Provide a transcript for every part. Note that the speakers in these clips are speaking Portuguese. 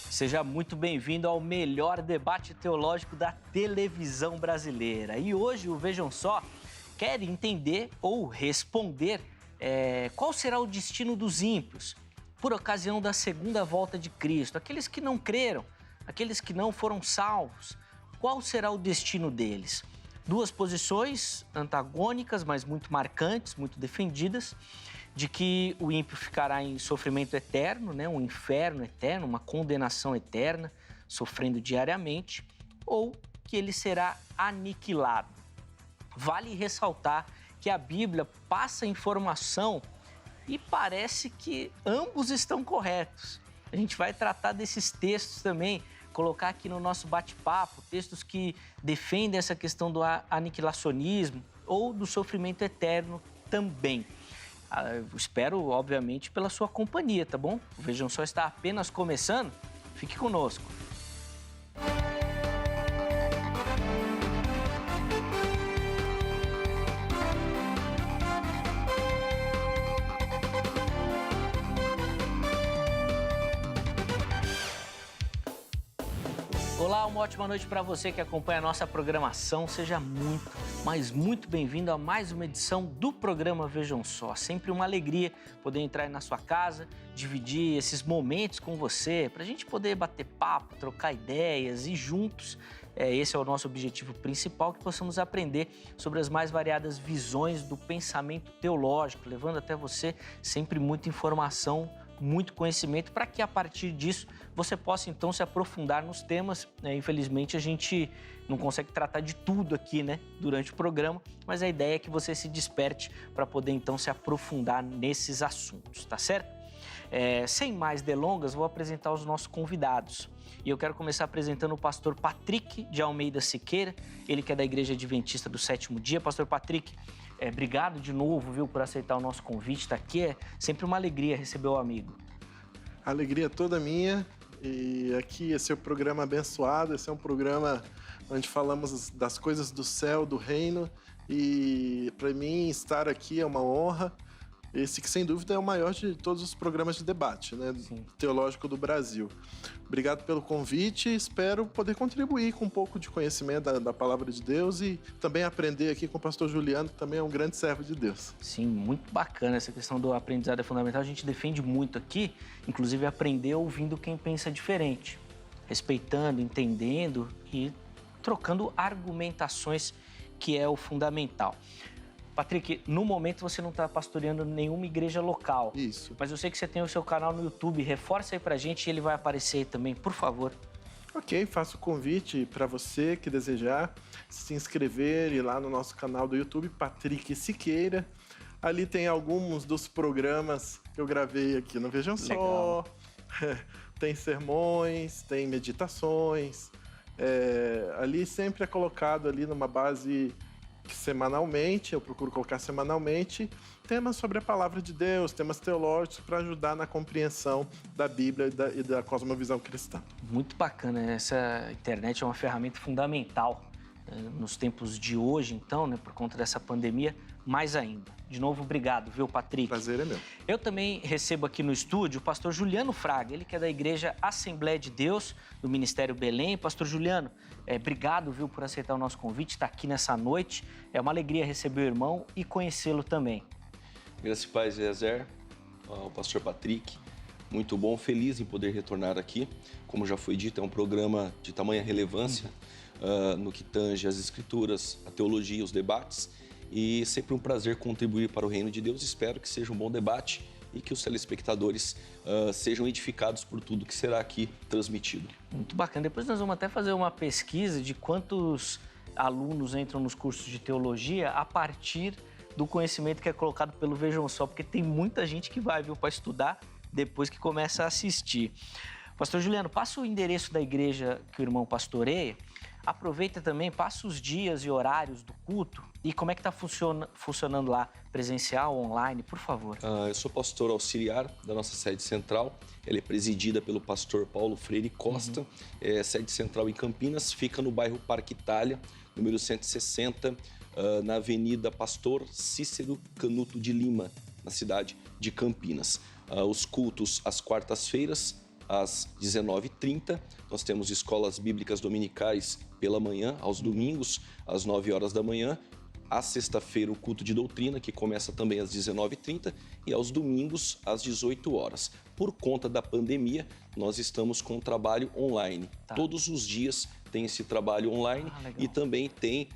Seja muito bem-vindo ao melhor debate teológico da televisão brasileira. E hoje o Vejam Só quer entender ou responder qual será o destino dos ímpios por ocasião da segunda volta de Cristo. Aqueles que não creram, aqueles que não foram salvos, qual será o destino deles? Duas posições antagônicas, mas muito marcantes, muito defendidas, de que o ímpio ficará em sofrimento eterno, um inferno eterno, uma condenação eterna, sofrendo diariamente, ou que ele será aniquilado. Vale ressaltar que a Bíblia passa informação e parece que ambos estão corretos. A gente vai tratar desses textos também, colocar aqui no nosso bate-papo, textos que defendem essa questão do aniquilacionismo ou do sofrimento eterno também. Eu espero, obviamente, pela sua companhia, tá bom? O Vejam Só está apenas começando. Fique conosco. Olá, uma ótima noite para você que acompanha a nossa programação. Seja muito, mas muito bem-vindo a mais uma edição do programa Vejam Só. Sempre uma alegria poder entrar aí na sua casa, dividir esses momentos com você, para a gente poder bater papo, trocar ideias e juntos, esse é o nosso objetivo principal, que possamos aprender sobre as mais variadas visões do pensamento teológico, levando até você sempre muita informação, muito conhecimento, para que a partir disso você possa então se aprofundar nos temas. Infelizmente a gente não consegue tratar de tudo aqui, durante o programa, mas a ideia é que você se desperte para poder então se aprofundar nesses assuntos, tá certo? Sem mais delongas, vou apresentar os nossos convidados. E eu quero começar apresentando o pastor Patrick de Almeida Siqueira, ele que é da Igreja Adventista do Sétimo Dia. Pastor Patrick, obrigado de novo, por aceitar o nosso convite, estar aqui. É sempre uma alegria receber o amigo. A alegria toda minha. E aqui esse é o programa abençoado, esse é um programa onde falamos das coisas do céu, do reino. E para mim estar aqui é uma honra. Esse que sem dúvida é o maior de todos os programas de debate, teológico do Brasil. Obrigado pelo convite, espero poder contribuir com um pouco de conhecimento da palavra de Deus e também aprender aqui com o pastor Juliano, que também é um grande servo de Deus. Sim, muito bacana essa questão do aprendizado é fundamental, a gente defende muito aqui, inclusive aprender ouvindo quem pensa diferente, respeitando, entendendo e trocando argumentações, que é o fundamental. Patrick, no momento você não está pastoreando nenhuma igreja local. Isso. Mas eu sei que você tem o seu canal no YouTube. Reforça aí pra gente e ele vai aparecer aí também, por favor. Ok, faço o convite para você que desejar se inscrever e ir lá no nosso canal do YouTube, Patrick Siqueira. Ali tem alguns dos programas que eu gravei aqui no Vejam Só. Tem sermões, tem meditações. Ali sempre é colocado ali numa base semanalmente, eu procuro colocar semanalmente, temas sobre a palavra de Deus, temas teológicos para ajudar na compreensão da Bíblia e da cosmovisão cristã. Muito bacana, essa internet é uma ferramenta fundamental nos tempos de hoje, então, por conta dessa pandemia, mais ainda. De novo, obrigado, Patrick? Prazer é meu. Eu também recebo aqui no estúdio o pastor Juliano Fraga, ele que é da Igreja Assembleia de Deus, do Ministério Belém. Pastor Juliano, obrigado, por aceitar o nosso convite, estar aqui nessa noite. É uma alegria receber o irmão e conhecê-lo também. Graças e paz, Eliezer, o pastor Patrick. Muito bom, feliz em poder retornar aqui. Como já foi dito, é um programa de tamanha relevância no que tange as escrituras, a teologia, os debates. E sempre um prazer contribuir para o reino de Deus. Espero que seja um bom debate e que os telespectadores sejam edificados por tudo que será aqui transmitido. Muito bacana. Depois nós vamos até fazer uma pesquisa de quantos alunos entram nos cursos de teologia a partir do conhecimento que é colocado pelo Vejam Só, porque tem muita gente que vai, para estudar depois que começa a assistir. Pastor Juliano, passa o endereço da igreja que o irmão pastoreia. Aproveita também, passa os dias e horários do culto e como é que está funcionando lá, presencial ou online, por favor. Eu sou pastor auxiliar da nossa sede central, ela é presidida pelo pastor Paulo Freire Costa, sede central em Campinas, fica no bairro Parque Itália, número 160, na Avenida Pastor Cícero Canuto de Lima, na cidade de Campinas. Os cultos às quartas-feiras, às 19h30. Nós temos escolas bíblicas dominicais pela manhã, aos domingos, às 9 horas da manhã. À sexta-feira, o culto de doutrina, que começa também às 19h30, e aos domingos, às 18 horas. Por conta da pandemia, nós estamos com um trabalho online. Tá. Todos os dias tem esse trabalho online e também tem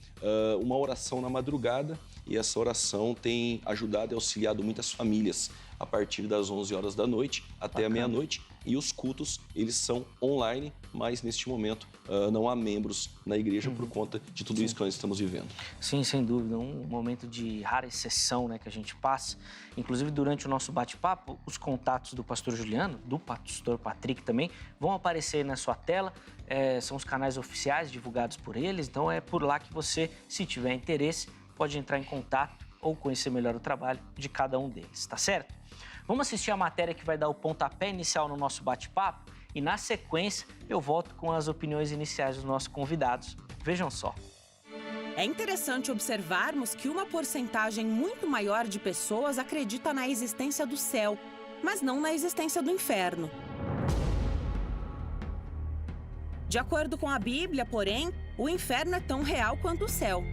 uma oração na madrugada, e essa oração tem ajudado e auxiliado muitas famílias a partir das 11 horas da noite até a meia-noite. E os cultos, eles são online, mas neste momento não há membros na igreja por conta de tudo isso que nós estamos vivendo. Sim, sem dúvida. Um momento de rara exceção, né, que a gente passa. Inclusive, durante o nosso bate-papo, os contatos do pastor Juliano, do pastor Patrick também, vão aparecer na sua tela. São os canais oficiais divulgados por eles, então é por lá que você, se tiver interesse, pode entrar em contato ou conhecer melhor o trabalho de cada um deles, tá certo? Vamos assistir a matéria que vai dar o pontapé inicial no nosso bate-papo e, na sequência, eu volto com as opiniões iniciais dos nossos convidados. Vejam só. É interessante observarmos que uma porcentagem muito maior de pessoas acredita na existência do céu, mas não na existência do inferno. De acordo com a Bíblia, porém, o inferno é tão real quanto o céu.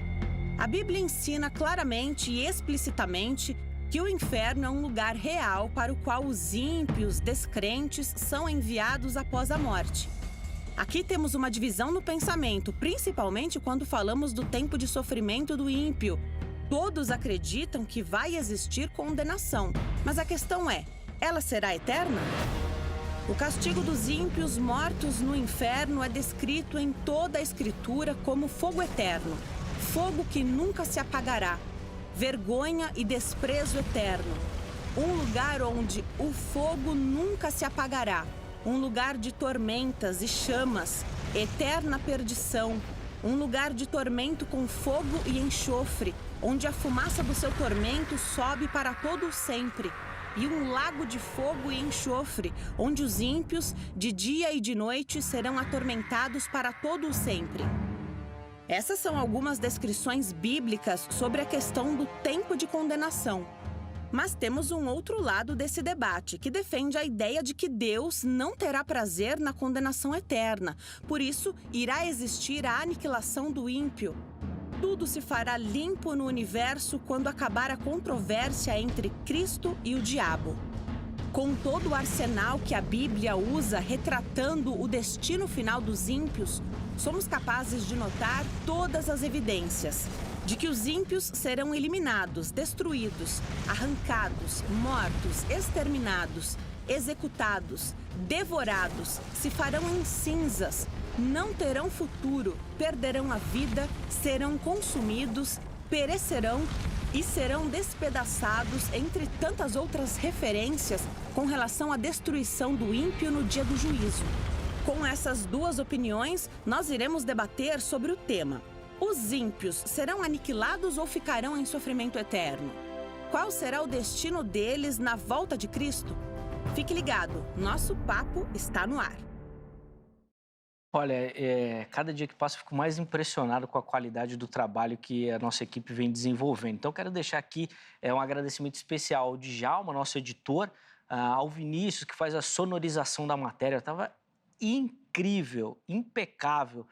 A Bíblia ensina claramente e explicitamente que o inferno é um lugar real para o qual os ímpios, descrentes, são enviados após a morte. Aqui temos uma divisão no pensamento, principalmente quando falamos do tempo de sofrimento do ímpio. Todos acreditam que vai existir condenação, mas a questão é, ela será eterna? O castigo dos ímpios mortos no inferno é descrito em toda a Escritura como fogo eterno, fogo que nunca se apagará, vergonha e desprezo eterno, um lugar onde o fogo nunca se apagará, um lugar de tormentas e chamas, eterna perdição, um lugar de tormento com fogo e enxofre, onde a fumaça do seu tormento sobe para todo o sempre, e um lago de fogo e enxofre, onde os ímpios, de dia e de noite, serão atormentados para todo o sempre. Essas são algumas descrições bíblicas sobre a questão do tempo de condenação. Mas temos um outro lado desse debate, que defende a ideia de que Deus não terá prazer na condenação eterna. Por isso, irá existir a aniquilação do ímpio. Tudo se fará limpo no universo quando acabar a controvérsia entre Cristo e o diabo. Com todo o arsenal que a Bíblia usa retratando o destino final dos ímpios, somos capazes de notar todas as evidências de que os ímpios serão eliminados, destruídos, arrancados, mortos, exterminados, executados, devorados, se farão em cinzas, não terão futuro, perderão a vida, serão consumidos, perecerão e serão despedaçados, entre tantas outras referências com relação à destruição do ímpio no dia do juízo. Com essas duas opiniões, nós iremos debater sobre o tema: os ímpios serão aniquilados ou ficarão em sofrimento eterno? Qual será o destino deles na volta de Cristo? Fique ligado, nosso papo está no ar. Olha, cada dia que passa eu fico mais impressionado com a qualidade do trabalho que a nossa equipe vem desenvolvendo. Então, quero deixar aqui um agradecimento especial ao Djalma, nosso editor, ao Vinícius, que faz a sonorização da matéria. Estava incrível, impecável.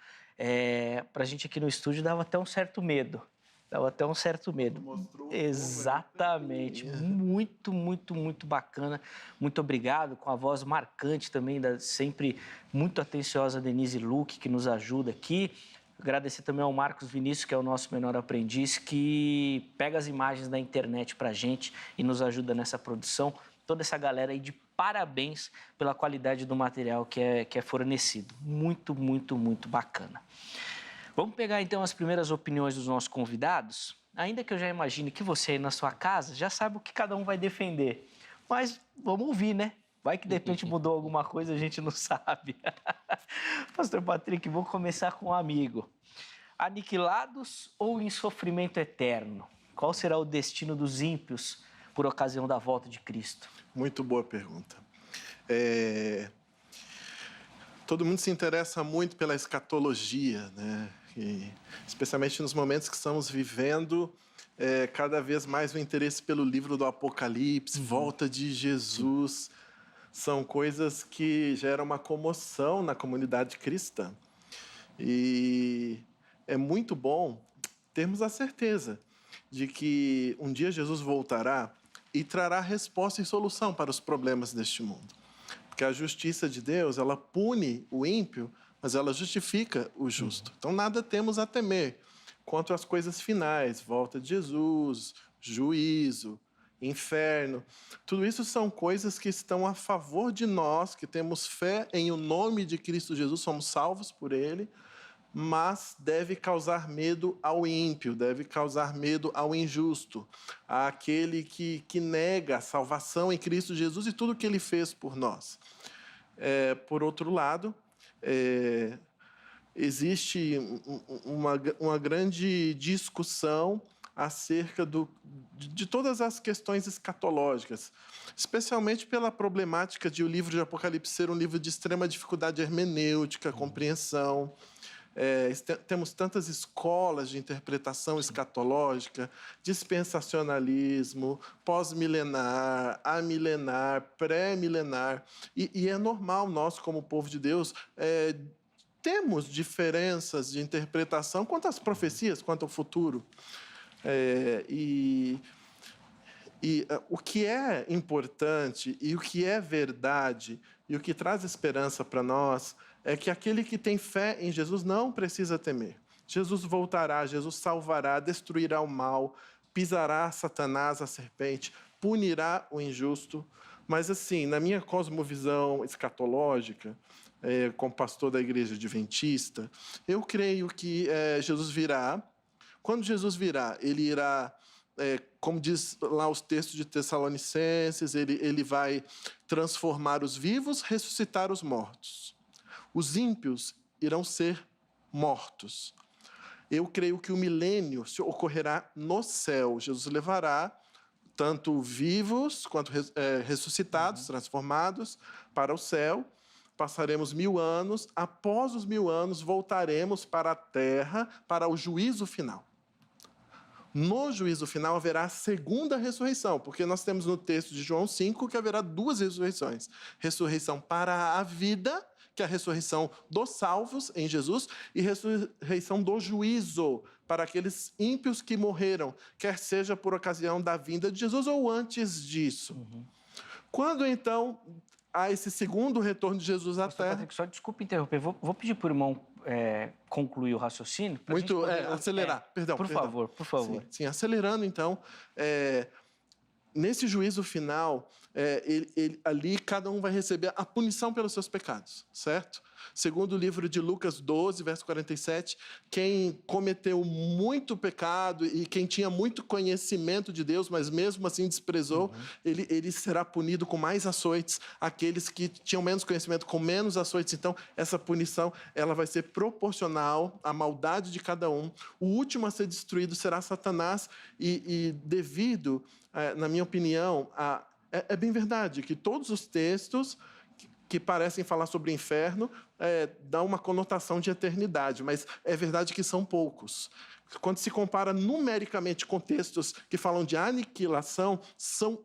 Para a gente aqui no estúdio dava até um certo medo. Mostrou Exatamente. Muito, muito, muito bacana. Muito obrigado. Com a voz marcante também, sempre muito atenciosa Denise Luque, que nos ajuda aqui. Agradecer também ao Marcos Vinícius, que é o nosso menor aprendiz, que pega as imagens da internet para a gente e nos ajuda nessa produção. Toda essa galera aí, de parabéns pela qualidade do material que é fornecido. Muito, muito, muito bacana. Vamos pegar, então, as primeiras opiniões dos nossos convidados, ainda que eu já imagine que você aí na sua casa já sabe o que cada um vai defender. Mas vamos ouvir, né? Vai que de repente mudou alguma coisa, a gente não sabe. Pastor Patrick, vou começar com um amigo. Aniquilados ou em sofrimento eterno? Qual será o destino dos ímpios por ocasião da volta de Cristo? Muito boa pergunta. Todo mundo se interessa muito pela escatologia, né? E, especialmente nos momentos que estamos vivendo, cada vez mais o interesse pelo livro do Apocalipse, volta de Jesus. são coisas que geram uma comoção na comunidade cristã. E é muito bom termos a certeza de que um dia Jesus voltará e trará resposta e solução para os problemas deste mundo. Porque a justiça de Deus, ela pune o ímpio, mas ela justifica o justo. Então, nada temos a temer quanto às coisas finais, volta de Jesus, juízo, inferno. Tudo isso são coisas que estão a favor de nós, que temos fé em o nome de Cristo Jesus, somos salvos por Ele, mas deve causar medo ao ímpio, deve causar medo ao injusto, àquele que nega a salvação em Cristo Jesus e tudo que Ele fez por nós. Por outro lado, existe uma grande discussão acerca de todas as questões escatológicas, especialmente pela problemática de o livro de Apocalipse ser um livro de extrema dificuldade hermenêutica, compreensão. Temos tantas escolas de interpretação escatológica, dispensacionalismo, pós-milenar, amilenar, pré-milenar, e é normal nós, como povo de Deus, temos diferenças de interpretação quanto às profecias, quanto ao futuro. O que é importante e o que é verdade e o que traz esperança para nós é que aquele que tem fé em Jesus não precisa temer. Jesus voltará, Jesus salvará, destruirá o mal, pisará Satanás, a serpente, punirá o injusto. Mas, assim, na minha cosmovisão escatológica, como pastor da Igreja Adventista, eu creio que Jesus virá. Quando Jesus virá, ele irá, como diz lá os textos de Tessalonicenses, ele vai transformar os vivos, ressuscitar os mortos. Os ímpios irão ser mortos. Eu creio que o milênio ocorrerá no céu. Jesus levará tanto vivos quanto ressuscitados, transformados, para o céu. Passaremos 1000 anos. Após os 1000 anos, voltaremos para a terra para o juízo final. No juízo final haverá a segunda ressurreição, porque nós temos no texto de João 5 que haverá 2 ressurreições. Ressurreição para a vida, que é a ressurreição dos salvos em Jesus, e ressurreição do juízo para aqueles ímpios que morreram, quer seja por ocasião da vinda de Jesus ou antes disso. Quando, então, há esse segundo retorno de Jesus à Terra... Patrick, só desculpe interromper, vou pedir para o irmão concluir o raciocínio. Muito, acelerar, perdão. Por favor. Sim, acelerando, então, nesse juízo final, ali cada um vai receber a punição pelos seus pecados, certo? Segundo o livro de Lucas 12, verso 47, quem cometeu muito pecado e quem tinha muito conhecimento de Deus, mas mesmo assim desprezou, ele será punido com mais açoites. Aqueles que tinham menos conhecimento, com menos açoites. Então, essa punição ela vai ser proporcional à maldade de cada um. O último a ser destruído será Satanás e devido, na minha opinião, é bem verdade que todos os textos que parecem falar sobre o inferno dão uma conotação de eternidade, mas é verdade que são poucos. Quando se compara numericamente com textos que falam de aniquilação, são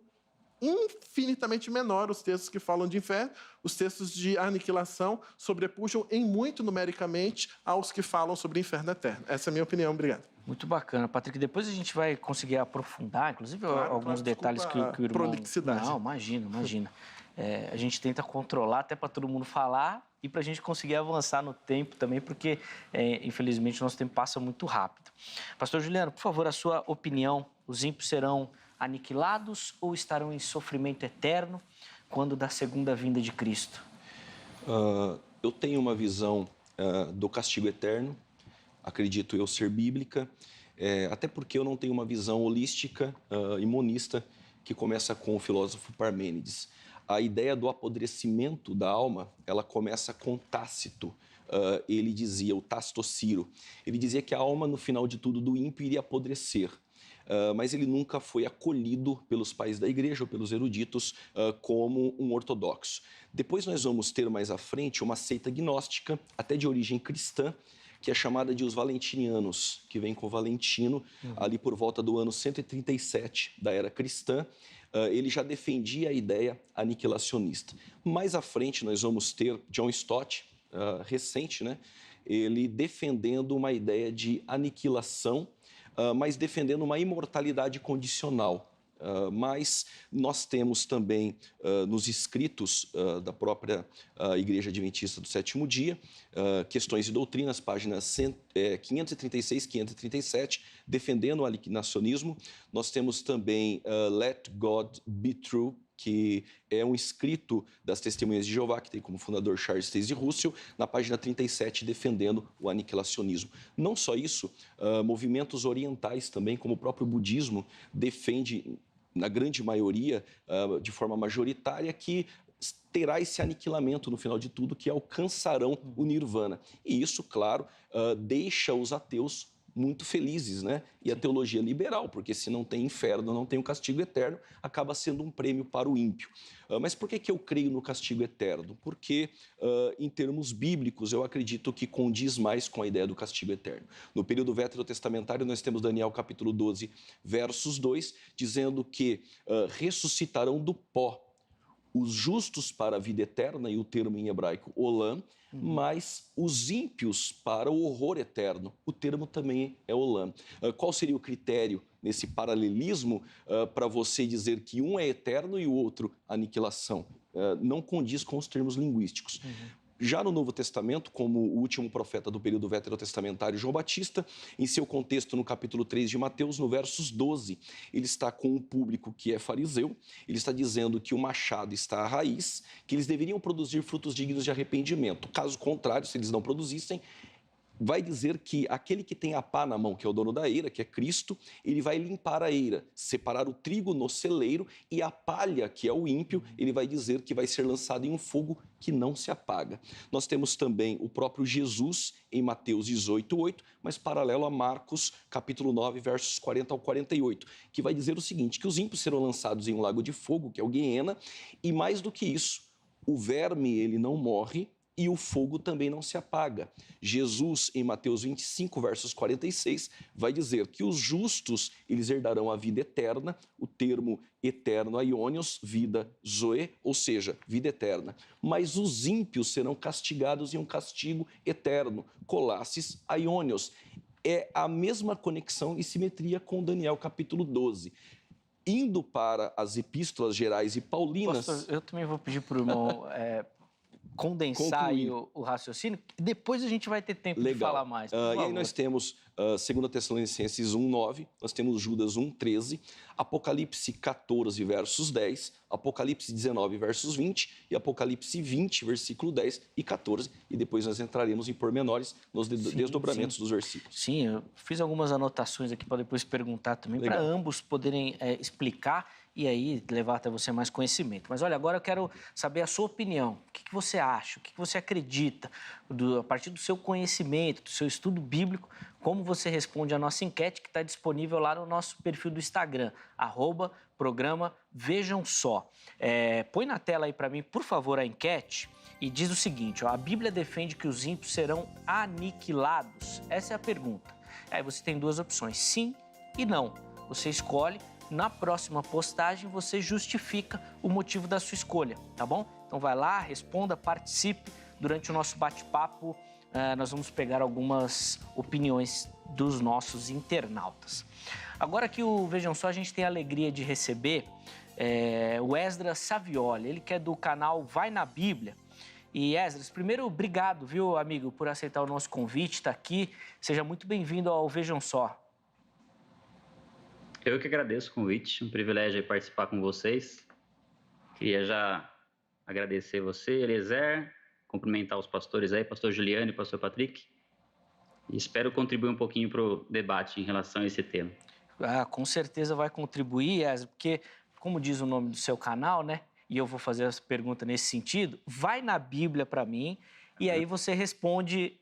infinitamente menores os textos que falam de inferno. Os textos de aniquilação sobrepujam em muito numericamente aos que falam sobre o inferno eterno. Essa é a minha opinião. Obrigado. Muito bacana, Patrick. Depois a gente vai conseguir aprofundar, inclusive, alguns detalhes que o irmão... Prolixidade. Não, imagina. A gente tenta controlar até para todo mundo falar e para a gente conseguir avançar no tempo também, porque, infelizmente, o nosso tempo passa muito rápido. Pastor Juliano, por favor, a sua opinião. Os ímpios serão aniquilados ou estarão em sofrimento eterno quando da segunda vinda de Cristo? Eu tenho uma visão do castigo eterno, acredito eu ser bíblica, até porque eu não tenho uma visão holística e monista que começa com o filósofo Parmênides. A ideia do apodrecimento da alma, ela começa com Tácito. Ele dizia, o Tácito Ciro, ele dizia que a alma, no final de tudo, do ímpio iria apodrecer. Mas ele nunca foi acolhido pelos pais da igreja ou pelos eruditos como um ortodoxo. Depois nós vamos ter mais à frente uma seita gnóstica, até de origem cristã, que é chamada de os valentinianos, que vem com Valentino, ali por volta do ano 137 da era cristã, ele já defendia a ideia aniquilacionista. Mais à frente, nós vamos ter John Stott, recente, né? Ele defendendo uma ideia de aniquilação, mas defendendo uma imortalidade condicional. Mas nós temos também nos escritos da própria Igreja Adventista do Sétimo Dia, Questões e Doutrinas, páginas 536 e 537, defendendo o aniquilacionismo. Nós temos também Let God Be True, que é um escrito das Testemunhas de Jeová, que tem como fundador Charles Taze Russell, na página 37, defendendo o aniquilacionismo. Não só isso, movimentos orientais também, como o próprio budismo, defende, na grande maioria, de forma majoritária, que terá esse aniquilamento no final de tudo, que alcançarão o nirvana. E isso, claro, deixa os ateus muito felizes, né? E a teologia liberal, porque se não tem inferno, não tem o castigo eterno, acaba sendo um prêmio para o ímpio. Mas por que eu creio no castigo eterno? Porque, em termos bíblicos, eu acredito que condiz mais com a ideia do castigo eterno. No período veterotestamentário, nós temos Daniel capítulo 12, versos 2, dizendo que ressuscitarão do pó os justos para a vida eterna, e o termo em hebraico olam, mas os ímpios para o horror eterno. O termo também é olam. Qual seria o critério nesse paralelismo para você dizer que um é eterno e o outro aniquilação? Não condiz com os termos linguísticos. Já no Novo Testamento, como o último profeta do período veterotestamentário, João Batista, em seu contexto no capítulo 3 de Mateus, no versos 12, ele está com um público que é fariseu, ele está dizendo que o machado está à raiz, que eles deveriam produzir frutos dignos de arrependimento. Caso contrário, se eles não produzissem, vai dizer que aquele que tem a pá na mão, que é o dono da eira, que é Cristo, ele vai limpar a eira, separar o trigo no celeiro, e a palha, que é o ímpio, ele vai dizer que vai ser lançado em um fogo que não se apaga. Nós temos também o próprio Jesus em Mateus 18:8, mas paralelo a Marcos, capítulo 9, versos 40 ao 48, que vai dizer o seguinte, que os ímpios serão lançados em um lago de fogo, que é o Guiena, e mais do que isso, o verme, ele não morre, e o fogo também não se apaga. Jesus, em Mateus 25, versos 46, vai dizer que os justos, eles herdarão a vida eterna, o termo eterno aionios, vida zoe, ou seja, vida eterna. Mas os ímpios serão castigados em um castigo eterno, colasses aionios. É a mesma conexão e simetria com Daniel, capítulo 12. Indo para as epístolas gerais e paulinas... Pastor, eu também vou pedir para o irmão... condensar aí o raciocínio, depois a gente vai ter tempo de falar mais. E aí nós temos 2 Tessalonicenses 1:9, nós temos Judas 1:13, Apocalipse 14, versos 10, Apocalipse 19, versos 20 e Apocalipse 20, versículo 10 e 14. E depois nós entraremos em pormenores nos desdobramentos dos versículos. Sim, eu fiz algumas anotações aqui para depois perguntar também, para ambos poderem explicar e aí levar até você mais conhecimento. Mas olha, agora eu quero saber a sua opinião. O que você acha? O que você acredita? A partir do seu conhecimento, do seu estudo bíblico, como você responde a nossa enquete que está disponível lá no nosso perfil do Instagram, @programa Vejam Só. Põe na tela aí para mim, por favor, a enquete e diz o seguinte, a Bíblia defende que os ímpios serão aniquilados. Essa é a pergunta. Aí você tem duas opções, sim e não. Você escolhe. Na próxima postagem, você justifica o motivo da sua escolha, tá bom? Então vai lá, responda, participe. Durante o nosso bate-papo, nós vamos pegar algumas opiniões dos nossos internautas. Agora que Vejam Só, a gente tem a alegria de receber o Esdras Savioli, ele que é do canal Vai na Bíblia. E Esdras, primeiro, obrigado, viu, amigo, por aceitar o nosso convite, estar aqui. Seja muito bem-vindo ao Vejam Só. Eu que agradeço o convite, um privilégio participar com vocês. Queria já agradecer você, Eliezer, cumprimentar os pastores aí, pastor Juliano e pastor Patrick. E espero contribuir um pouquinho para o debate em relação a esse tema. Com certeza vai contribuir, Esdras, porque, como diz o nome do seu canal, né? E eu vou fazer essa pergunta nesse sentido, vai na Bíblia para mim, e aí você responde,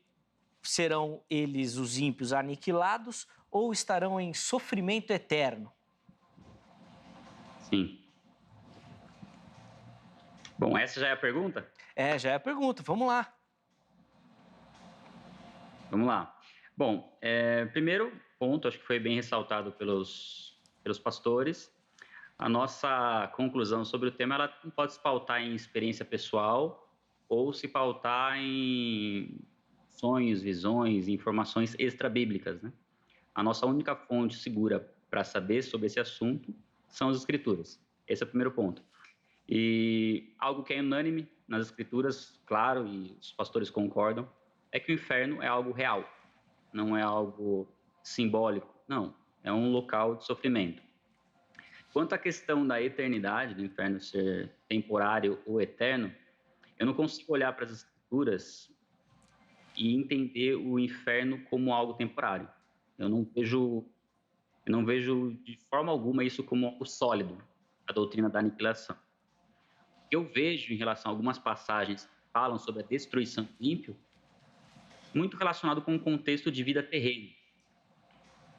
serão eles, os ímpios, aniquilados ou estarão em sofrimento eterno? Sim. Bom, essa já é a pergunta? Já é a pergunta. Vamos lá. Vamos lá. Bom, primeiro ponto, acho que foi bem ressaltado pelos pastores. A nossa conclusão sobre o tema, ela não pode se pautar em experiência pessoal ou se pautar em sonhos, visões, informações extrabíblicas, né? A nossa única fonte segura para saber sobre esse assunto são as Escrituras. Esse é o primeiro ponto. E algo que é unânime nas Escrituras, claro, e os pastores concordam, é que o inferno é algo real, não é algo simbólico, não, é um local de sofrimento. Quanto à questão da eternidade, do inferno ser temporário ou eterno, eu não consigo olhar para as Escrituras e entender o inferno como algo temporário. Eu não vejo de forma alguma isso como algo sólido, a doutrina da aniquilação. O que eu vejo em relação a algumas passagens que falam sobre a destruição do ímpio, muito relacionado com o contexto de vida terrena.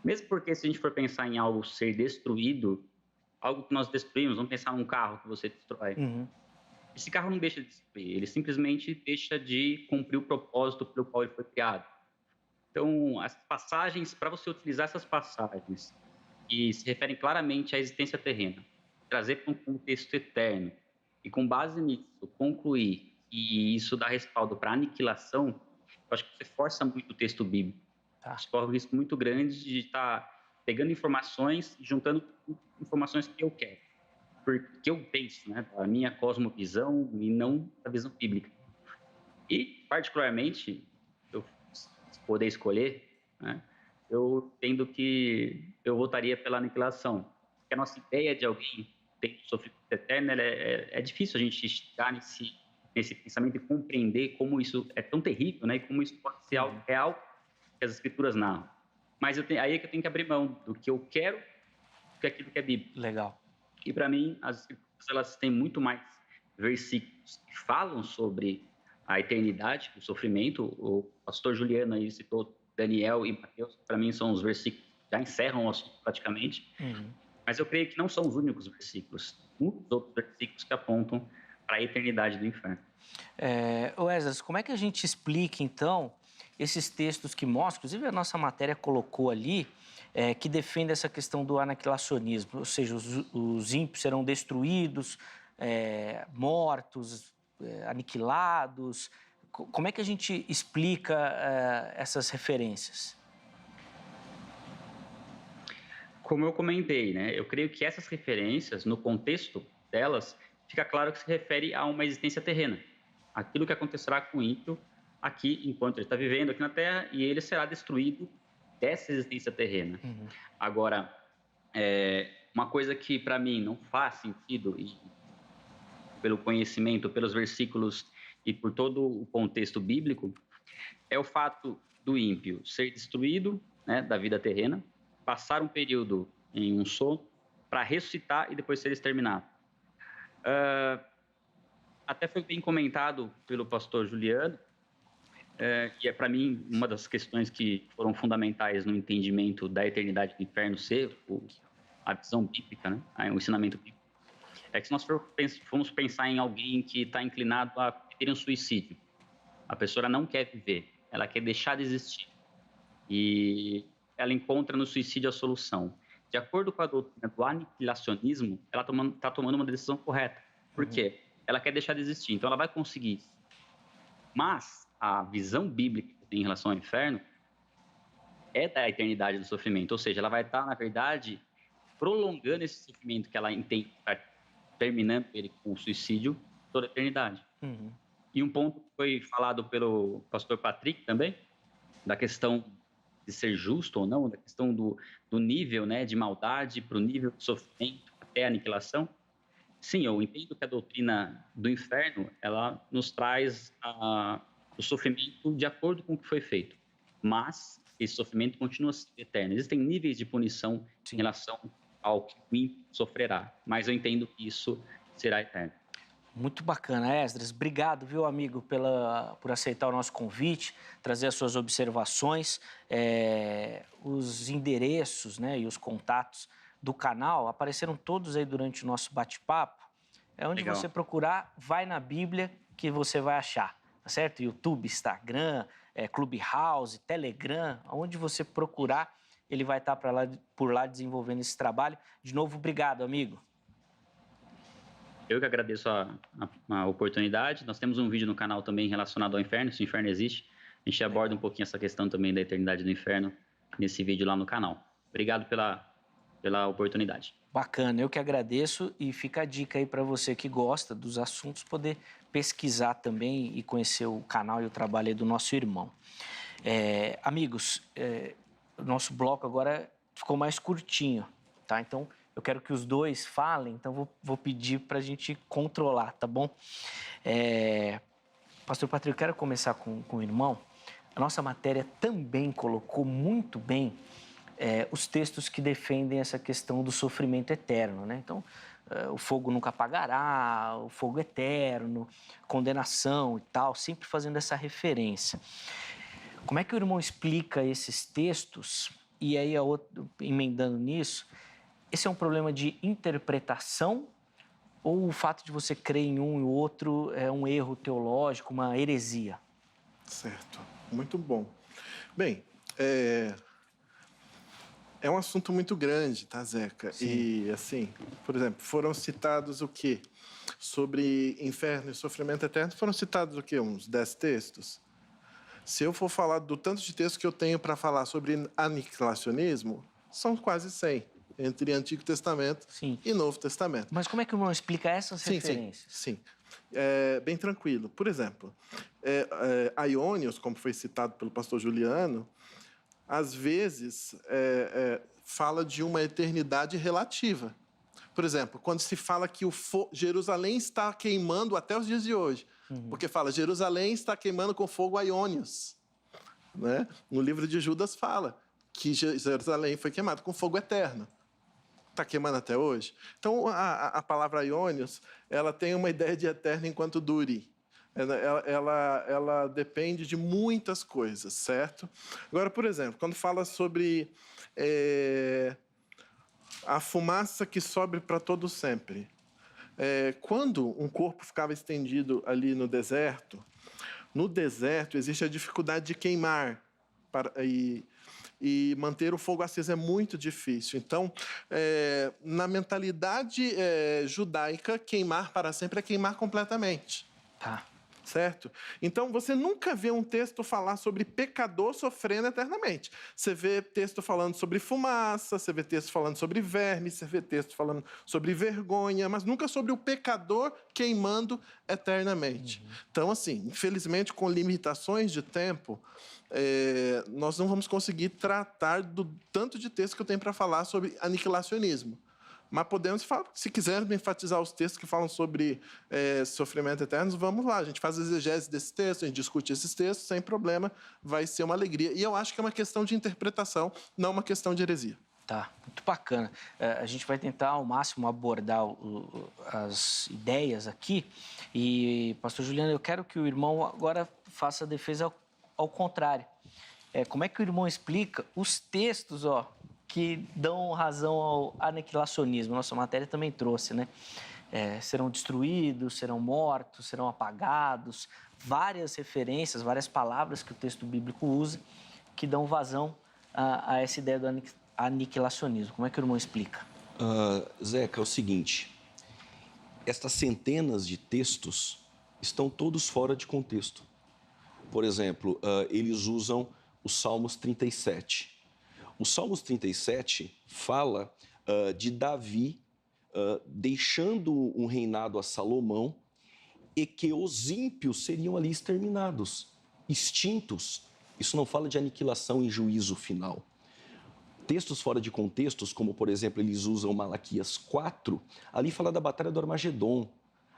Mesmo porque, se a gente for pensar em algo ser destruído, algo que nós destruímos, vamos pensar num carro que você destrói. Esse carro não deixa de destruir, ele simplesmente deixa de cumprir o propósito pelo qual ele foi criado. Então, as passagens, para você utilizar essas passagens, que se referem claramente à existência terrena, trazer para um contexto eterno, e com base nisso, concluir que isso dá respaldo para a aniquilação, eu acho que você força muito o texto bíblico. Acho que corre um risco muito grande de estar pegando informações e juntando informações que eu quero, porque eu penso, né, a minha cosmovisão e não a visão bíblica. E, particularmente, eu poder escolher, né, eu entendo que eu votaria pela aniquilação. Porque a nossa ideia de alguém ter sofrimento eterno, é difícil a gente chegar nesse pensamento e compreender como isso é tão terrível, né, e como isso pode ser algo real que as Escrituras narram. Mas aí é que eu tenho que abrir mão do que eu quero do que aquilo que é bíblico. Legal. E para mim, as Escrituras, elas têm muito mais versículos que falam sobre a eternidade, o sofrimento. O pastor Juliano aí citou Daniel e Mateus, para mim são os versículos que já encerram o assunto praticamente. Mas eu creio que não são os únicos versículos. Muitos outros versículos que apontam para a eternidade do inferno. Wesley, como é que a gente explica, então, esses textos que mostram, inclusive a nossa matéria colocou ali, que defende essa questão do aniquilacionismo, ou seja, os ímpios serão destruídos, mortos, aniquilados. Como é que a gente explica essas referências? Como eu comentei, né, eu creio que essas referências, no contexto delas, fica claro que se refere a uma existência terrena. Aquilo que acontecerá com o ímpio aqui, enquanto ele está vivendo aqui na Terra, e ele será destruído dessa existência terrena. Agora, uma coisa que para mim não faz sentido, e pelo conhecimento, pelos versículos e por todo o contexto bíblico, é o fato do ímpio ser destruído, né, da vida terrena, passar um período em um sono, para ressuscitar e depois ser exterminado. Até foi bem comentado pelo pastor Juliano, que é para mim uma das questões que foram fundamentais no entendimento da eternidade do inferno ser a visão bíblica, né, o ensinamento bíblico. É que se nós formos pensar em alguém que está inclinado a cometer um suicídio, a pessoa não quer viver, ela quer deixar de existir. E ela encontra no suicídio a solução. De acordo com a doutrina do aniquilacionismo, ela está tomando uma decisão correta. Por quê? Ela quer deixar de existir, então ela vai conseguir isso. Mas a visão bíblica em relação ao inferno é da eternidade do sofrimento, ou seja, ela vai estar, na verdade, prolongando esse sofrimento que ela entende, terminando ele com o suicídio, toda a eternidade. E um ponto que foi falado pelo pastor Patrick também, da questão de ser justo ou não, da questão do nível, né, de maldade para o nível de sofrimento até a aniquilação. Sim, eu entendo que a doutrina do inferno, ela nos traz o sofrimento de acordo com o que foi feito, mas esse sofrimento continua sendo eterno. Existem níveis de punição em relação ao que o ímpio sofrerá, mas eu entendo que isso será eterno. Muito bacana, Esdras. Obrigado, viu, amigo, por aceitar o nosso convite, trazer as suas observações. Os endereços, né, e os contatos do canal apareceram todos aí durante o nosso bate-papo. É onde Legal. Você procurar, vai na Bíblia que você vai achar, tá certo? YouTube, Instagram, Clubhouse, Telegram, onde você procurar, ele vai estar por lá desenvolvendo esse trabalho. De novo, obrigado, amigo. Eu que agradeço a oportunidade. Nós temos um vídeo no canal também relacionado ao inferno, se o inferno existe. A gente aborda um pouquinho essa questão também da eternidade do inferno nesse vídeo lá no canal. Obrigado pela oportunidade. Bacana, eu que agradeço e fica a dica aí para você que gosta dos assuntos poder pesquisar também e conhecer o canal e o trabalho aí do nosso irmão. Amigos, o nosso bloco agora ficou mais curtinho, tá? Então eu quero que os dois falem, então vou pedir para a gente controlar, tá bom? Pastor Patrick, eu quero começar com o irmão. A nossa matéria também colocou muito bem os textos que defendem essa questão do sofrimento eterno, né? Então, o fogo nunca apagará, o fogo eterno, condenação e tal, sempre fazendo essa referência. Como é que o irmão explica esses textos? E aí, emendando nisso, esse é um problema de interpretação ou o fato de você crer em um e outro é um erro teológico, uma heresia? Certo, muito bom. Bem, é um assunto muito grande, tá, Zeca? Sim. E, assim, por exemplo, foram citados o quê? Sobre inferno e sofrimento eterno, foram citados o quê? Uns 10 textos? Se eu for falar do tanto de textos que eu tenho para falar sobre aniquilacionismo, são quase 100, entre Antigo Testamento e Novo Testamento. Mas como é que o irmão explica essas referências? Sim. Bem tranquilo. Por exemplo, Aiônios, como foi citado pelo pastor Juliano, às vezes fala de uma eternidade relativa. Por exemplo, quando se fala que Jerusalém está queimando até os dias de hoje, porque fala Jerusalém está queimando com fogo Aiônios, né? No livro de Judas fala que Jerusalém foi queimado com fogo eterno. Está queimando até hoje. Então, a palavra Aiônios, ela tem uma ideia de eterno enquanto dure. Ela depende de muitas coisas, certo? Agora, por exemplo, quando fala sobre a fumaça que sobe para todo sempre. Quando um corpo ficava estendido ali no deserto existe a dificuldade de queimar e manter o fogo aceso é muito difícil. Então, na mentalidade judaica, queimar para sempre é queimar completamente. Tá. Certo? Então, você nunca vê um texto falar sobre pecador sofrendo eternamente. Você vê texto falando sobre fumaça, você vê texto falando sobre verme, você vê texto falando sobre vergonha, mas nunca sobre o pecador queimando eternamente. Então, assim, infelizmente, com limitações de tempo, nós não vamos conseguir tratar do tanto de texto que eu tenho para falar sobre aniquilacionismo. Mas podemos, se quisermos enfatizar os textos que falam sobre sofrimento eterno, vamos lá. A gente faz a exegese desses textos, a gente discute esses textos, sem problema, vai ser uma alegria. E eu acho que é uma questão de interpretação, não uma questão de heresia. Tá, muito bacana. A gente vai tentar ao máximo abordar as ideias aqui. E, pastor Juliano, eu quero que o irmão agora faça a defesa ao contrário. Como é que o irmão explica os textos, que dão razão ao aniquilacionismo? Nossa matéria também trouxe, né? Serão destruídos, serão mortos, serão apagados. Várias referências, várias palavras que o texto bíblico usa que dão vazão a essa ideia do aniquilacionismo. Como é que o irmão explica? Zeca, é o seguinte. Estas centenas de textos estão todos fora de contexto. Por exemplo, eles usam os Salmos 37. O Salmos 37 fala de Davi deixando um reinado a Salomão e que os ímpios seriam ali exterminados, extintos. Isso não fala de aniquilação e juízo final. Textos fora de contextos, como, por exemplo, eles usam Malaquias 4, ali fala da Batalha do Armagedon.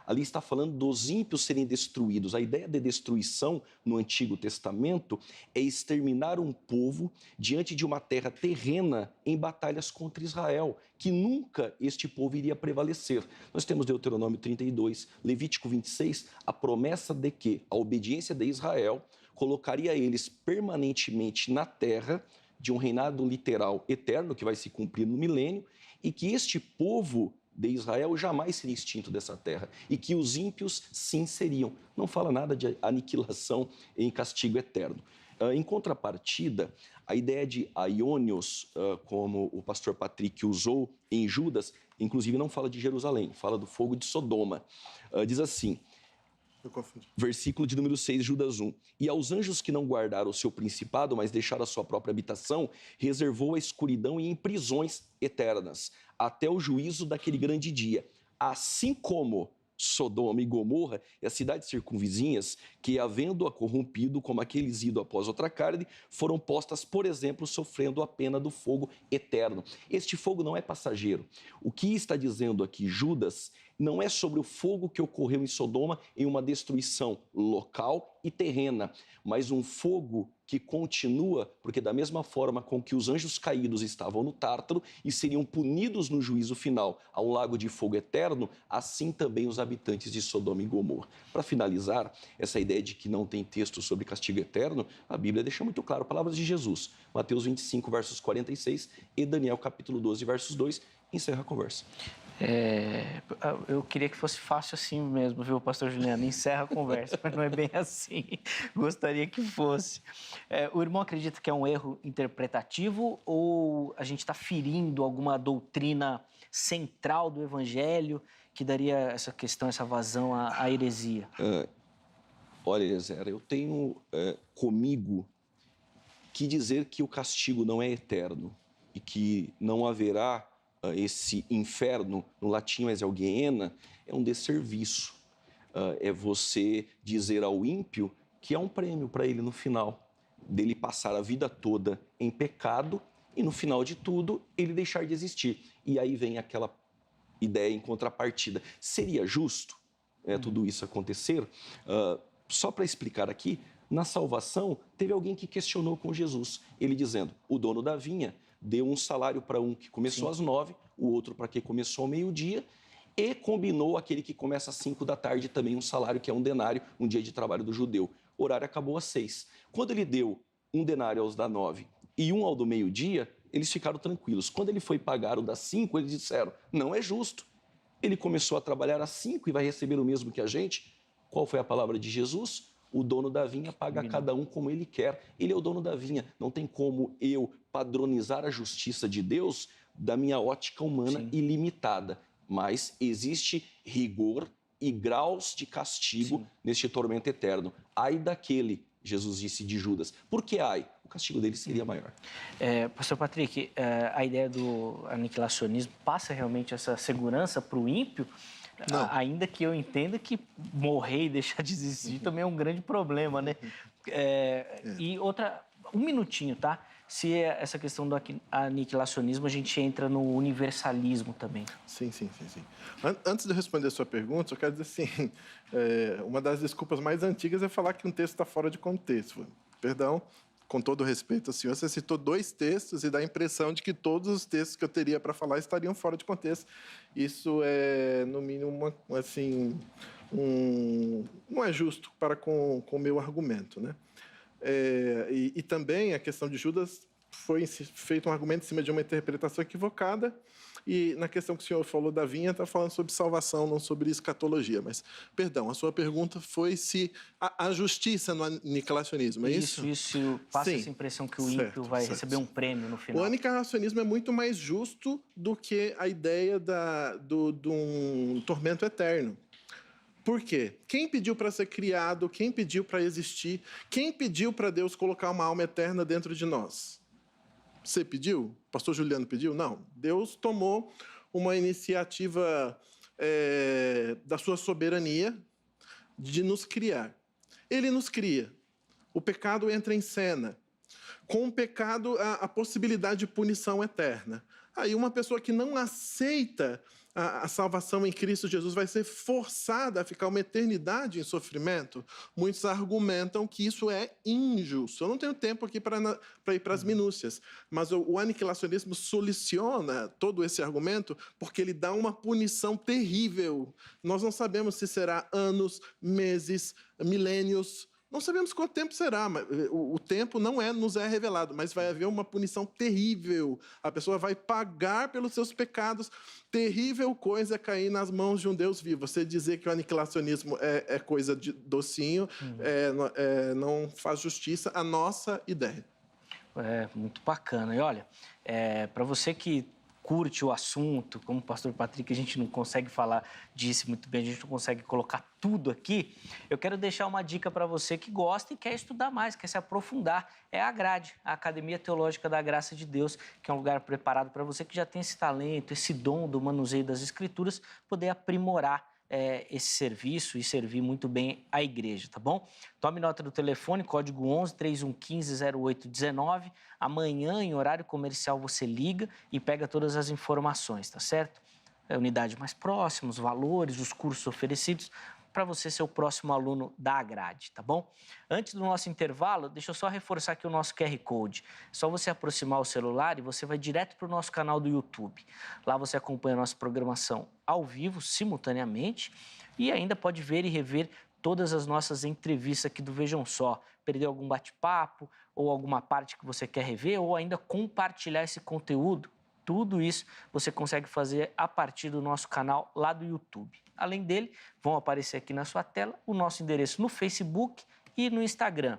Ali está falando dos ímpios serem destruídos. A ideia de destruição no Antigo Testamento é exterminar um povo diante de uma terra terrena em batalhas contra Israel, que nunca este povo iria prevalecer. Nós temos Deuteronômio 32, Levítico 26, a promessa de que a obediência de Israel colocaria eles permanentemente na terra de um reinado literal eterno, que vai se cumprir no milênio, e que este povo de Israel jamais seria extinto dessa terra e que os ímpios sim seriam. Não fala nada de aniquilação em castigo eterno. Em contrapartida, a ideia de aionios, como o pastor Patrick usou em Judas, inclusive não fala de Jerusalém, fala do fogo de Sodoma. Diz assim, Eu confundi. versículo de número 6, Judas 1. E aos anjos que não guardaram o seu principado, mas deixaram a sua própria habitação, reservou a escuridão e em prisões eternas, até o juízo daquele grande dia. Assim como Sodoma e Gomorra e as cidades circunvizinhas, que, havendo-a corrompido, como aqueles ido após outra carne, foram postas, por exemplo, sofrendo a pena do fogo eterno. Este fogo não é passageiro. O que está dizendo aqui Judas não é sobre o fogo que ocorreu em Sodoma em uma destruição local e terrena, mas um fogo que continua, porque da mesma forma com que os anjos caídos estavam no Tártaro e seriam punidos no juízo final a um lago de fogo eterno, assim também os habitantes de Sodoma e Gomorra. Para finalizar, essa ideia de que não tem texto sobre castigo eterno, a Bíblia deixa muito claro, palavras de Jesus, Mateus 25, versos 46 e Daniel capítulo 12, versos 2, encerra a conversa. Eu queria que fosse fácil assim mesmo, viu, pastor Juliano? Encerra a conversa, mas não é bem assim. Gostaria que fosse. O irmão acredita que é um erro interpretativo ou a gente está ferindo alguma doutrina central do Evangelho que daria essa questão, essa vazão à heresia? Olha, Eliezer, eu tenho comigo que dizer que o castigo não é eterno e que não haverá esse inferno, no latim mas é o Gehenna, é um desserviço. É você dizer ao ímpio que há um prêmio para ele no final, dele passar a vida toda em pecado e no final de tudo ele deixar de existir. E aí vem aquela ideia em contrapartida. Seria justo tudo isso acontecer? Só para explicar aqui, na salvação teve alguém que questionou com Jesus, ele dizendo, o dono da vinha deu um salário para um que começou às 9, o outro para quem começou ao meio-dia, e combinou aquele que começa às 5 da tarde também um salário que é um denário, um dia de trabalho do judeu. O horário acabou às 6. Quando ele deu um denário aos da 9 e um ao do meio-dia, eles ficaram tranquilos. Quando ele foi pagar o das 5, eles disseram, não é justo. Ele começou a trabalhar às 5 e vai receber o mesmo que a gente. Qual foi a palavra de Jesus? O dono da vinha paga a cada um como ele quer. Ele é o dono da vinha. Não tem como eu padronizar a justiça de Deus da minha ótica humana ilimitada. Mas existe rigor e graus de castigo neste tormento eterno. Ai daquele, Jesus disse de Judas. Por que ai? O castigo dele seria maior. Pastor Patrick, a ideia do aniquilacionismo passa realmente essa segurança para o ímpio? Não. Ainda que eu entenda que morrer e deixar de existir também é um grande problema, né? E outra, um minutinho, tá? Se essa questão do aniquilacionismo, a gente entra no universalismo também. Sim. Antes de responder a sua pergunta, eu quero dizer assim, uma das desculpas mais antigas é falar que um texto está fora de contexto. Perdão, com todo o respeito ao senhor, você citou 2 textos e dá a impressão de que todos os textos que eu teria para falar estariam fora de contexto. Isso é, no mínimo, não é justo para com o meu argumento, né? E também a questão de Judas foi feito um argumento em cima de uma interpretação equivocada, e na questão que o senhor falou da vinha, está falando sobre salvação, não sobre escatologia. Mas, perdão, a sua pergunta foi se a justiça no aniquilacionismo, é isso? Isso passa essa impressão que o ímpio vai receber um prêmio no final. O aniquilacionismo é muito mais justo do que a ideia de um tormento eterno. Por quê? Quem pediu para ser criado? Quem pediu para existir? Quem pediu para Deus colocar uma alma eterna dentro de nós? Você pediu? O pastor Juliano pediu? Não. Deus tomou uma iniciativa da sua soberania de nos criar. Ele nos cria. O pecado entra em cena. Com o pecado, a possibilidade de punição eterna. Aí uma pessoa que não aceita a salvação em Cristo Jesus vai ser forçada a ficar uma eternidade em sofrimento. Muitos argumentam que isso é injusto. Eu não tenho tempo aqui para ir para as minúcias, mas o aniquilacionismo soluciona todo esse argumento porque ele dá uma punição terrível. Nós não sabemos se será anos, meses, milênios. Não sabemos quanto tempo será, mas o tempo nos é revelado, mas vai haver uma punição terrível. A pessoa vai pagar pelos seus pecados. Terrível coisa é cair nas mãos de um Deus vivo. Você dizer que o aniquilacionismo é coisa de docinho, não faz justiça à nossa ideia. É muito bacana. E olha, para você que curte o assunto, como o pastor Patrick, a gente não consegue falar disso muito bem, a gente não consegue colocar tudo aqui, eu quero deixar uma dica para você que gosta e quer estudar mais, quer se aprofundar. É a Grade, a Academia Teológica da Graça de Deus, que é um lugar preparado para você que já tem esse talento, esse dom do manuseio das Escrituras, poder aprimorar esse serviço e servir muito bem a igreja, tá bom? Tome nota do telefone, código 11 3115 0819. Amanhã, em horário comercial, você liga e pega todas as informações, tá certo? A unidade mais próxima, os valores, os cursos oferecidos, para você ser o próximo aluno da Grade, tá bom? Antes do nosso intervalo, deixa eu só reforçar aqui o nosso QR Code. É só você aproximar o celular e você vai direto para o nosso canal do YouTube. Lá você acompanha a nossa programação ao vivo, simultaneamente, e ainda pode ver e rever todas as nossas entrevistas aqui do Vejam Só. Perdeu algum bate-papo ou alguma parte que você quer rever ou ainda compartilhar esse conteúdo? Tudo isso você consegue fazer a partir do nosso canal lá do YouTube. Além dele, vão aparecer aqui na sua tela o nosso endereço no Facebook e no Instagram.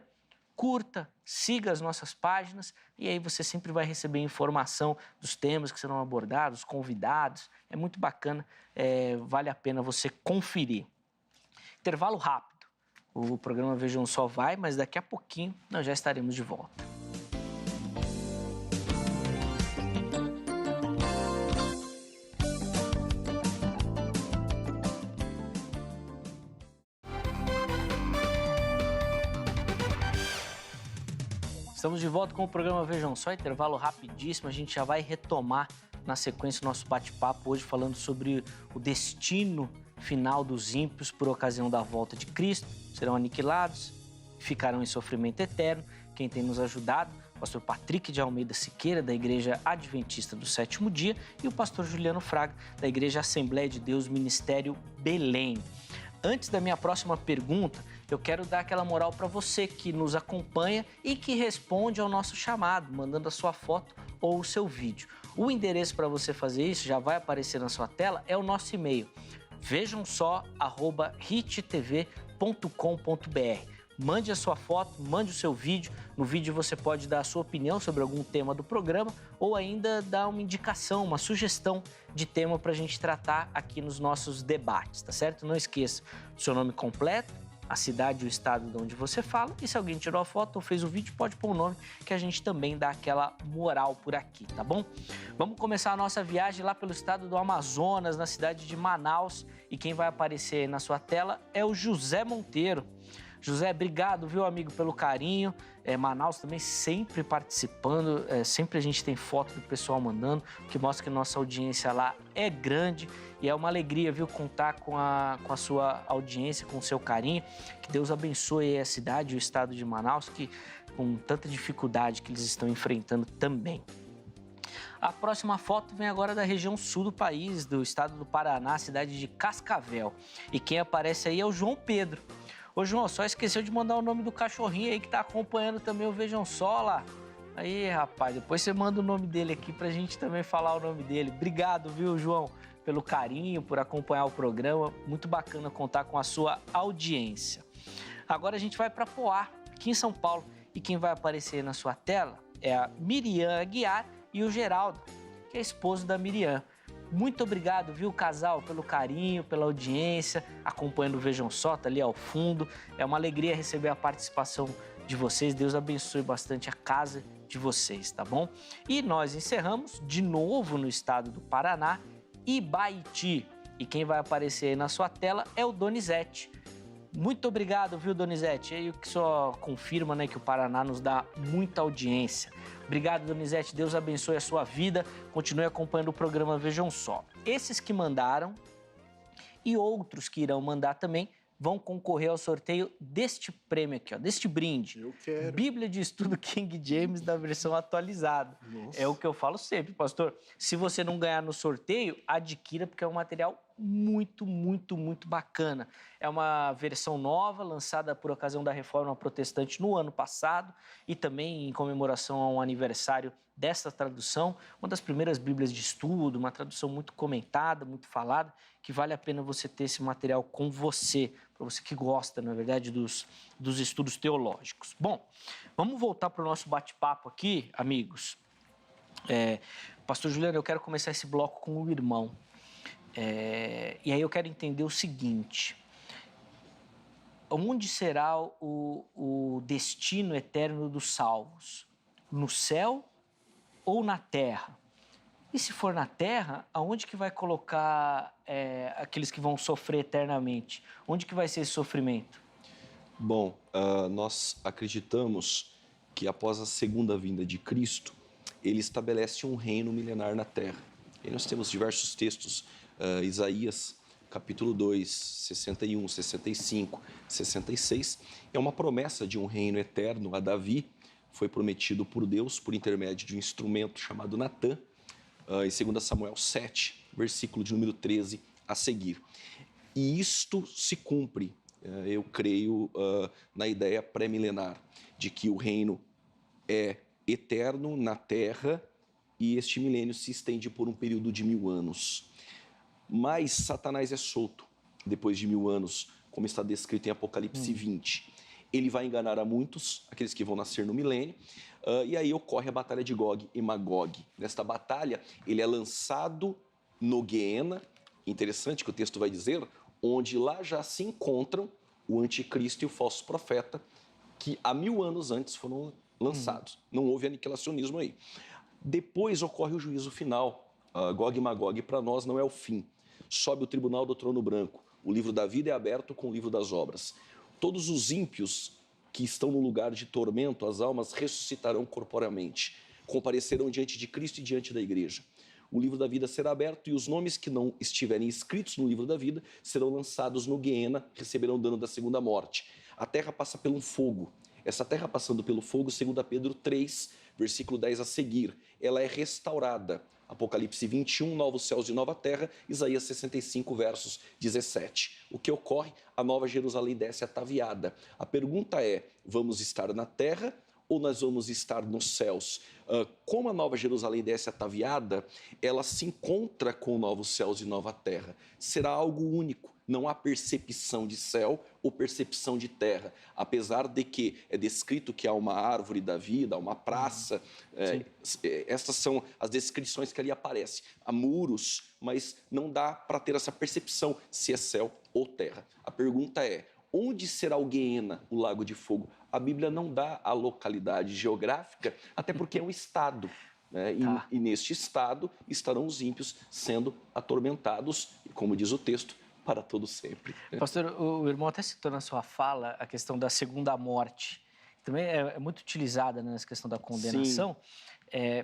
Curta, siga as nossas páginas e aí você sempre vai receber informação dos temas que serão abordados, convidados. É muito bacana, vale a pena você conferir. Intervalo rápido. O programa Vejam Só vai, mas daqui a pouquinho nós já estaremos de volta. Estamos de volta com o programa Vejam Só, intervalo rapidíssimo, a gente já vai retomar na sequência o nosso bate-papo hoje falando sobre o destino final dos ímpios por ocasião da volta de Cristo. Serão aniquilados, ficarão em sofrimento eterno. Quem tem nos ajudado, o pastor Patrick de Almeida Siqueira, da Igreja Adventista do Sétimo Dia, e o pastor Juliano Fraga, da Igreja Assembleia de Deus Ministério Belém. Antes da minha próxima pergunta, eu quero dar aquela moral para você que nos acompanha e que responde ao nosso chamado, mandando a sua foto ou o seu vídeo. O endereço para você fazer isso, já vai aparecer na sua tela, é o nosso e-mail, vejamsó@hittv.com.br. Mande a sua foto, mande o seu vídeo. No vídeo você pode dar a sua opinião sobre algum tema do programa ou ainda dar uma indicação, uma sugestão de tema para a gente tratar aqui nos nossos debates, tá certo? Não esqueça o seu nome completo, a cidade e o estado de onde você fala. E se alguém tirou a foto ou fez o vídeo, pode pôr o nome, que a gente também dá aquela moral por aqui, tá bom? Vamos começar a nossa viagem lá pelo estado do Amazonas, na cidade de Manaus. E quem vai aparecer aí na sua tela é o José Monteiro. José, obrigado, viu, amigo, pelo carinho. Manaus também sempre participando, sempre a gente tem foto do pessoal mandando, que mostra que nossa audiência lá é grande e é uma alegria, viu, contar com a sua audiência, com o seu carinho. Que Deus abençoe a cidade e o estado de Manaus, que com tanta dificuldade que eles estão enfrentando também. A próxima foto vem agora da região sul do país, do estado do Paraná, cidade de Cascavel. E quem aparece aí é o João Pedro. Ô, João, só esqueceu de mandar o nome do cachorrinho aí que tá acompanhando também o Vejam Só lá. Aí, rapaz, depois você manda o nome dele aqui pra gente também falar o nome dele. Obrigado, viu, João, pelo carinho, por acompanhar o programa. Muito bacana contar com a sua audiência. Agora a gente vai para Poá, aqui em São Paulo. E quem vai aparecer na sua tela é a Miriam Aguiar e o Geraldo, que é esposo da Miriam. Muito obrigado, viu, casal, pelo carinho, pela audiência, acompanhando o Vejam Só, tá ali ao fundo. É uma alegria receber a participação de vocês. Deus abençoe bastante a casa de vocês, tá bom? E nós encerramos de novo no estado do Paraná, Ibaiti. E quem vai aparecer aí na sua tela é o Donizete. Muito obrigado, viu, Donizete? Aí o que só confirma, né, que o Paraná nos dá muita audiência. Obrigado, Donizete. Deus abençoe a sua vida. Continue acompanhando o programa Vejam Só. Esses que mandaram e outros que irão mandar também vão concorrer ao sorteio deste prêmio aqui, ó, deste brinde. Eu quero. Bíblia de Estudo King James da versão atualizada. Nossa. É o que eu falo sempre, pastor. Se você não ganhar no sorteio, adquira, porque é um material muito, muito, muito bacana. É uma versão nova, lançada por ocasião da Reforma Protestante no ano passado e também em comemoração ao aniversário dessa tradução, uma das primeiras Bíblias de estudo, uma tradução muito comentada, muito falada, que vale a pena você ter esse material com você, para você que gosta, na verdade, dos estudos teológicos. Bom, vamos voltar para o nosso bate-papo aqui, amigos. Pastor Juliano, eu quero começar esse bloco com o irmão. E aí eu quero entender o seguinte: onde será o destino eterno dos salvos? No céu ou na terra? E se for na terra, aonde que vai colocar aqueles que vão sofrer eternamente? Onde que vai ser esse sofrimento? Bom, nós acreditamos que após a segunda vinda de Cristo, ele estabelece um reino milenar na terra. E nós temos diversos textos, Isaías, capítulo 2, 61, 65, 66, é uma promessa de um reino eterno a Davi, foi prometido por Deus por intermédio de um instrumento chamado Natã, em 2 Samuel 7, versículo de número 13 a seguir. E isto se cumpre, eu creio, na ideia pré-milenar, de que o reino é eterno na terra e este milênio se estende por um período de 1000 anos. Mas Satanás é solto depois de 1000 anos, como está descrito em Apocalipse 20. Ele vai enganar a muitos, aqueles que vão nascer no milênio, e aí ocorre a batalha de Gog e Magog. Nesta batalha, ele é lançado no Guiena, interessante que o texto vai dizer, onde lá já se encontram o anticristo e o falso profeta, que há 1000 anos antes foram lançados. Não houve aniquilacionismo aí. Depois ocorre o juízo final. Gog e Magog, para nós, não é o fim. Sobe o tribunal do trono branco. O livro da vida é aberto com o livro das obras. Todos os ímpios que estão no lugar de tormento, as almas ressuscitarão corporeamente. Comparecerão diante de Cristo e diante da igreja. O livro da vida será aberto e os nomes que não estiverem escritos no livro da vida serão lançados no Guiena, receberão dano da segunda morte. A terra passa pelo fogo. Essa terra passando pelo fogo, 2 Pedro 3, versículo 10 a seguir, ela é restaurada. Apocalipse 21, novos céus e nova terra, Isaías 65, versos 17. O que ocorre? A nova Jerusalém desce ataviada. A pergunta é, vamos estar na terra ou nós vamos estar nos céus? Como a nova Jerusalém desce ataviada, ela se encontra com novos céus e nova terra. Será algo único. Não há percepção de céu ou percepção de terra, apesar de que é descrito que há uma árvore da vida, uma praça, essas são as descrições que ali aparecem. Há muros, mas não dá para ter essa percepção se é céu ou terra. A pergunta é, onde será o Guiena, o lago de fogo? A Bíblia não dá a localidade geográfica, até porque é um estado. E neste estado estarão os ímpios sendo atormentados, e como diz o texto, para todo sempre. Pastor, o irmão até citou na sua fala a questão da segunda morte. Também é muito utilizada nessa questão da condenação.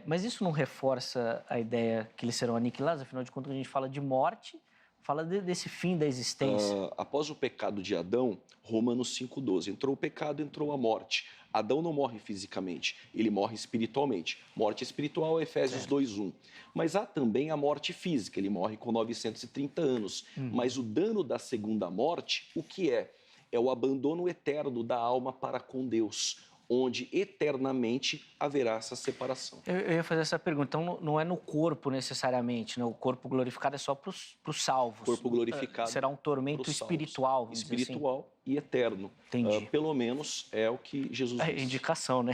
Mas isso não reforça a ideia que eles serão aniquilados? Afinal de contas, quando a gente fala de morte, fala desse fim da existência. Após o pecado de Adão, Romanos 5,12, entrou o pecado, entrou a morte. Adão não morre fisicamente, ele morre espiritualmente. Morte espiritual é Efésios 2,1. Mas há também a morte física, ele morre com 930 anos. Mas o dano da segunda morte, o que é? É o abandono eterno da alma para com Deus, onde eternamente haverá essa separação. Eu ia fazer essa pergunta. Então, não é no corpo necessariamente, né? O corpo glorificado é só para os salvos. Corpo glorificado será um tormento espiritual. Espiritual assim. E eterno. Entendi. Pelo menos é o que Jesus disse. É indicação, né?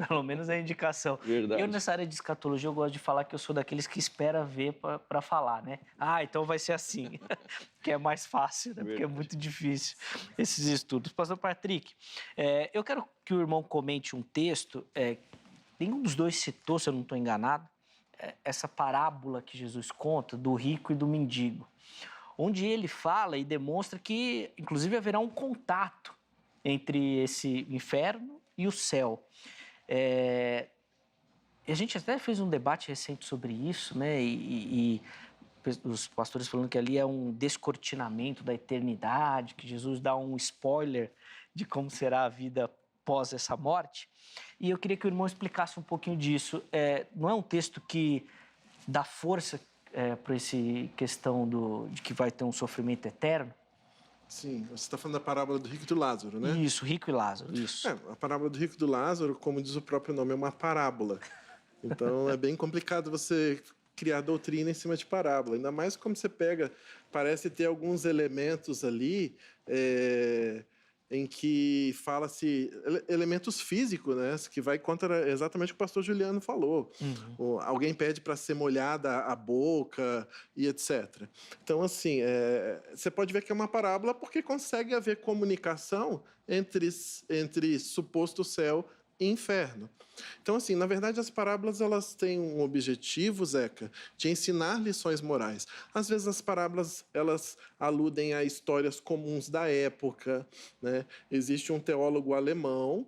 Pelo menos é indicação. Verdade. Eu, nessa área de escatologia, eu gosto de falar que eu sou daqueles que espera ver para falar, né? Então vai ser assim. Que é mais fácil, né? Porque é muito difícil esses estudos. Pastor Patrick, eu quero que o irmão comente um texto, nenhum dos dois citou, se eu não estou enganado, essa parábola que Jesus conta do rico e do mendigo, onde ele fala e demonstra que, inclusive, haverá um contato entre esse inferno e o céu. A gente até fez um debate recente sobre isso, né? E os pastores falando que ali é um descortinamento da eternidade, que Jesus dá um spoiler de como será a vida pós essa morte. E eu queria que o irmão explicasse um pouquinho disso. Não é um texto que dá força para essa questão de que vai ter um sofrimento eterno? Sim, você está falando da parábola do rico e do Lázaro, né? Isso, rico e Lázaro, isso. A parábola do rico e do Lázaro, como diz o próprio nome, é uma parábola. Então, é bem complicado você criar doutrina em cima de parábola. Ainda mais como você pega, parece ter alguns elementos ali em que fala-se elementos físicos, né? Que vai contra exatamente o que o pastor Juliano falou. Alguém pede para ser molhada a boca e etc. Então, assim, você pode ver que é uma parábola porque consegue haver comunicação entre suposto céu e inferno. Então, assim, na verdade, as parábolas elas têm um objetivo, Zeca, de ensinar lições morais. Às vezes, as parábolas elas aludem a histórias comuns da época, né? Existe um teólogo alemão,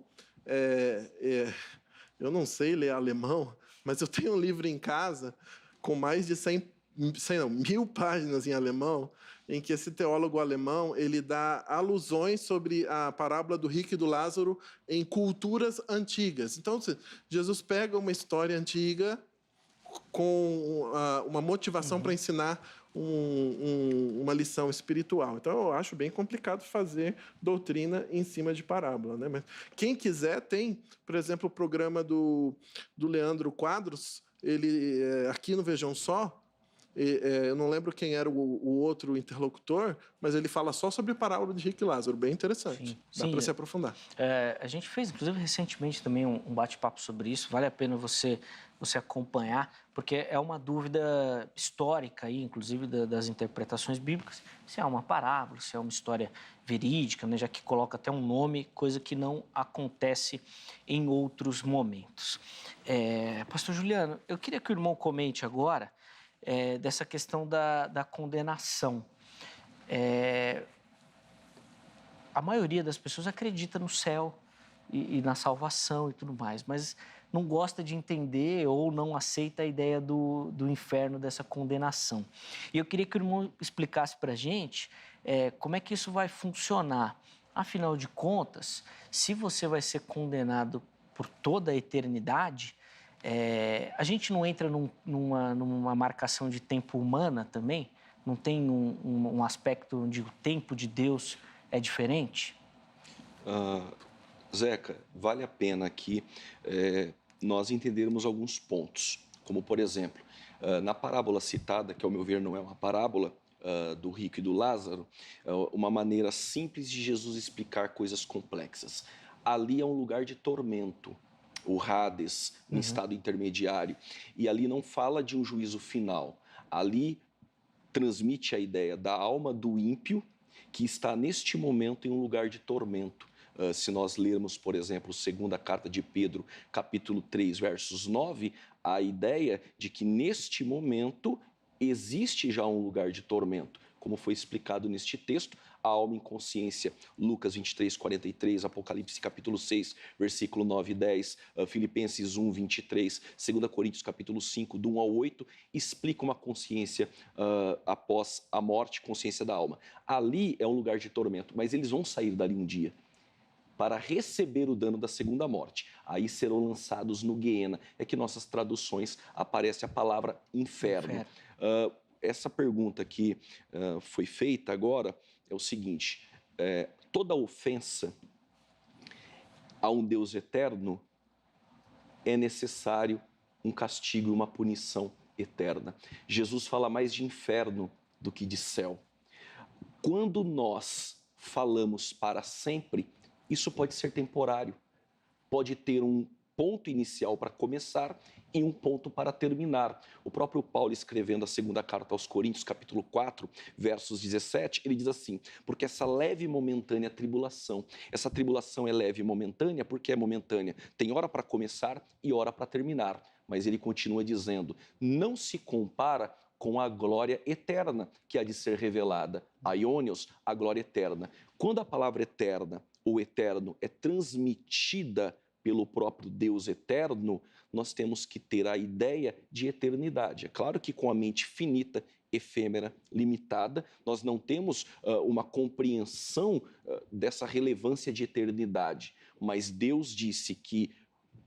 eu não sei ler alemão, mas eu tenho um livro em casa com mais de 1.000 páginas em alemão, em que esse teólogo alemão ele dá alusões sobre a parábola do rico e do Lázaro em culturas antigas. Então, Jesus pega uma história antiga com uma motivação para ensinar uma lição espiritual. Então, eu acho bem complicado fazer doutrina em cima de parábola, né? Mas quem quiser, tem, por exemplo, o programa do Leandro Quadros, ele aqui no Vejam Só, eu não lembro quem era o outro interlocutor, mas ele fala só sobre a parábola de rico e Lázaro, bem interessante. Dá para se aprofundar. A gente fez, inclusive, recentemente também um bate-papo sobre isso. Vale a pena você acompanhar, porque é uma dúvida histórica, aí, inclusive, das interpretações bíblicas, se é uma parábola, se é uma história verídica, né, já que coloca até um nome, coisa que não acontece em outros momentos. Pastor Juliano, eu queria que o irmão comente agora dessa questão da condenação. A maioria das pessoas acredita no céu e na salvação e tudo mais, mas não gosta de entender ou não aceita a ideia do inferno, dessa condenação. E eu queria que o irmão explicasse para a gente como é que isso vai funcionar. Afinal de contas, se você vai ser condenado por toda a eternidade, a gente não entra numa marcação de tempo humana também? Não tem um aspecto onde o tempo de Deus é diferente? Zeca, vale a pena aqui nós entendermos alguns pontos. Como, por exemplo, na parábola citada, que ao meu ver não é uma parábola, do rico e do Lázaro, uma maneira simples de Jesus explicar coisas complexas. Ali é um lugar de tormento, o Hades, em estado intermediário. E ali não fala de um juízo final. Ali transmite a ideia da alma do ímpio que está neste momento em um lugar de tormento. Se nós lermos, por exemplo, a segunda carta de Pedro, capítulo 3, versos 9, a ideia de que neste momento existe já um lugar de tormento. Como foi explicado neste texto, a alma em consciência, Lucas 23, 43, Apocalipse capítulo 6, versículo 9 e 10, Filipenses 1, 23, 2 Coríntios capítulo 5, do 1 ao 8, explica uma consciência após a morte, consciência da alma. Ali é um lugar de tormento, mas eles vão sair dali um dia para receber o dano da segunda morte. Aí serão lançados no Guiena. É que nossas traduções aparece a palavra inferno. Essa pergunta que foi feita agora é o seguinte: toda ofensa a um Deus eterno é necessário um castigo e uma punição eterna. Jesus fala mais de inferno do que de céu. Quando nós falamos para sempre, isso pode ser temporário, pode ter um ponto inicial para começar e um ponto para terminar. O próprio Paulo, escrevendo a segunda carta aos Coríntios, capítulo 4, versos 17, ele diz assim: porque essa leve e momentânea tribulação, essa tribulação é leve e momentânea porque é momentânea, tem hora para começar e hora para terminar. Mas ele continua dizendo, não se compara com a glória eterna que há de ser revelada. Aionios, a glória eterna. Quando a palavra eterna ou eterno é transmitida pelo próprio Deus eterno, nós temos que ter a ideia de eternidade. É claro que com a mente finita, efêmera, limitada, nós não temos uma compreensão dessa relevância de eternidade. Mas Deus disse que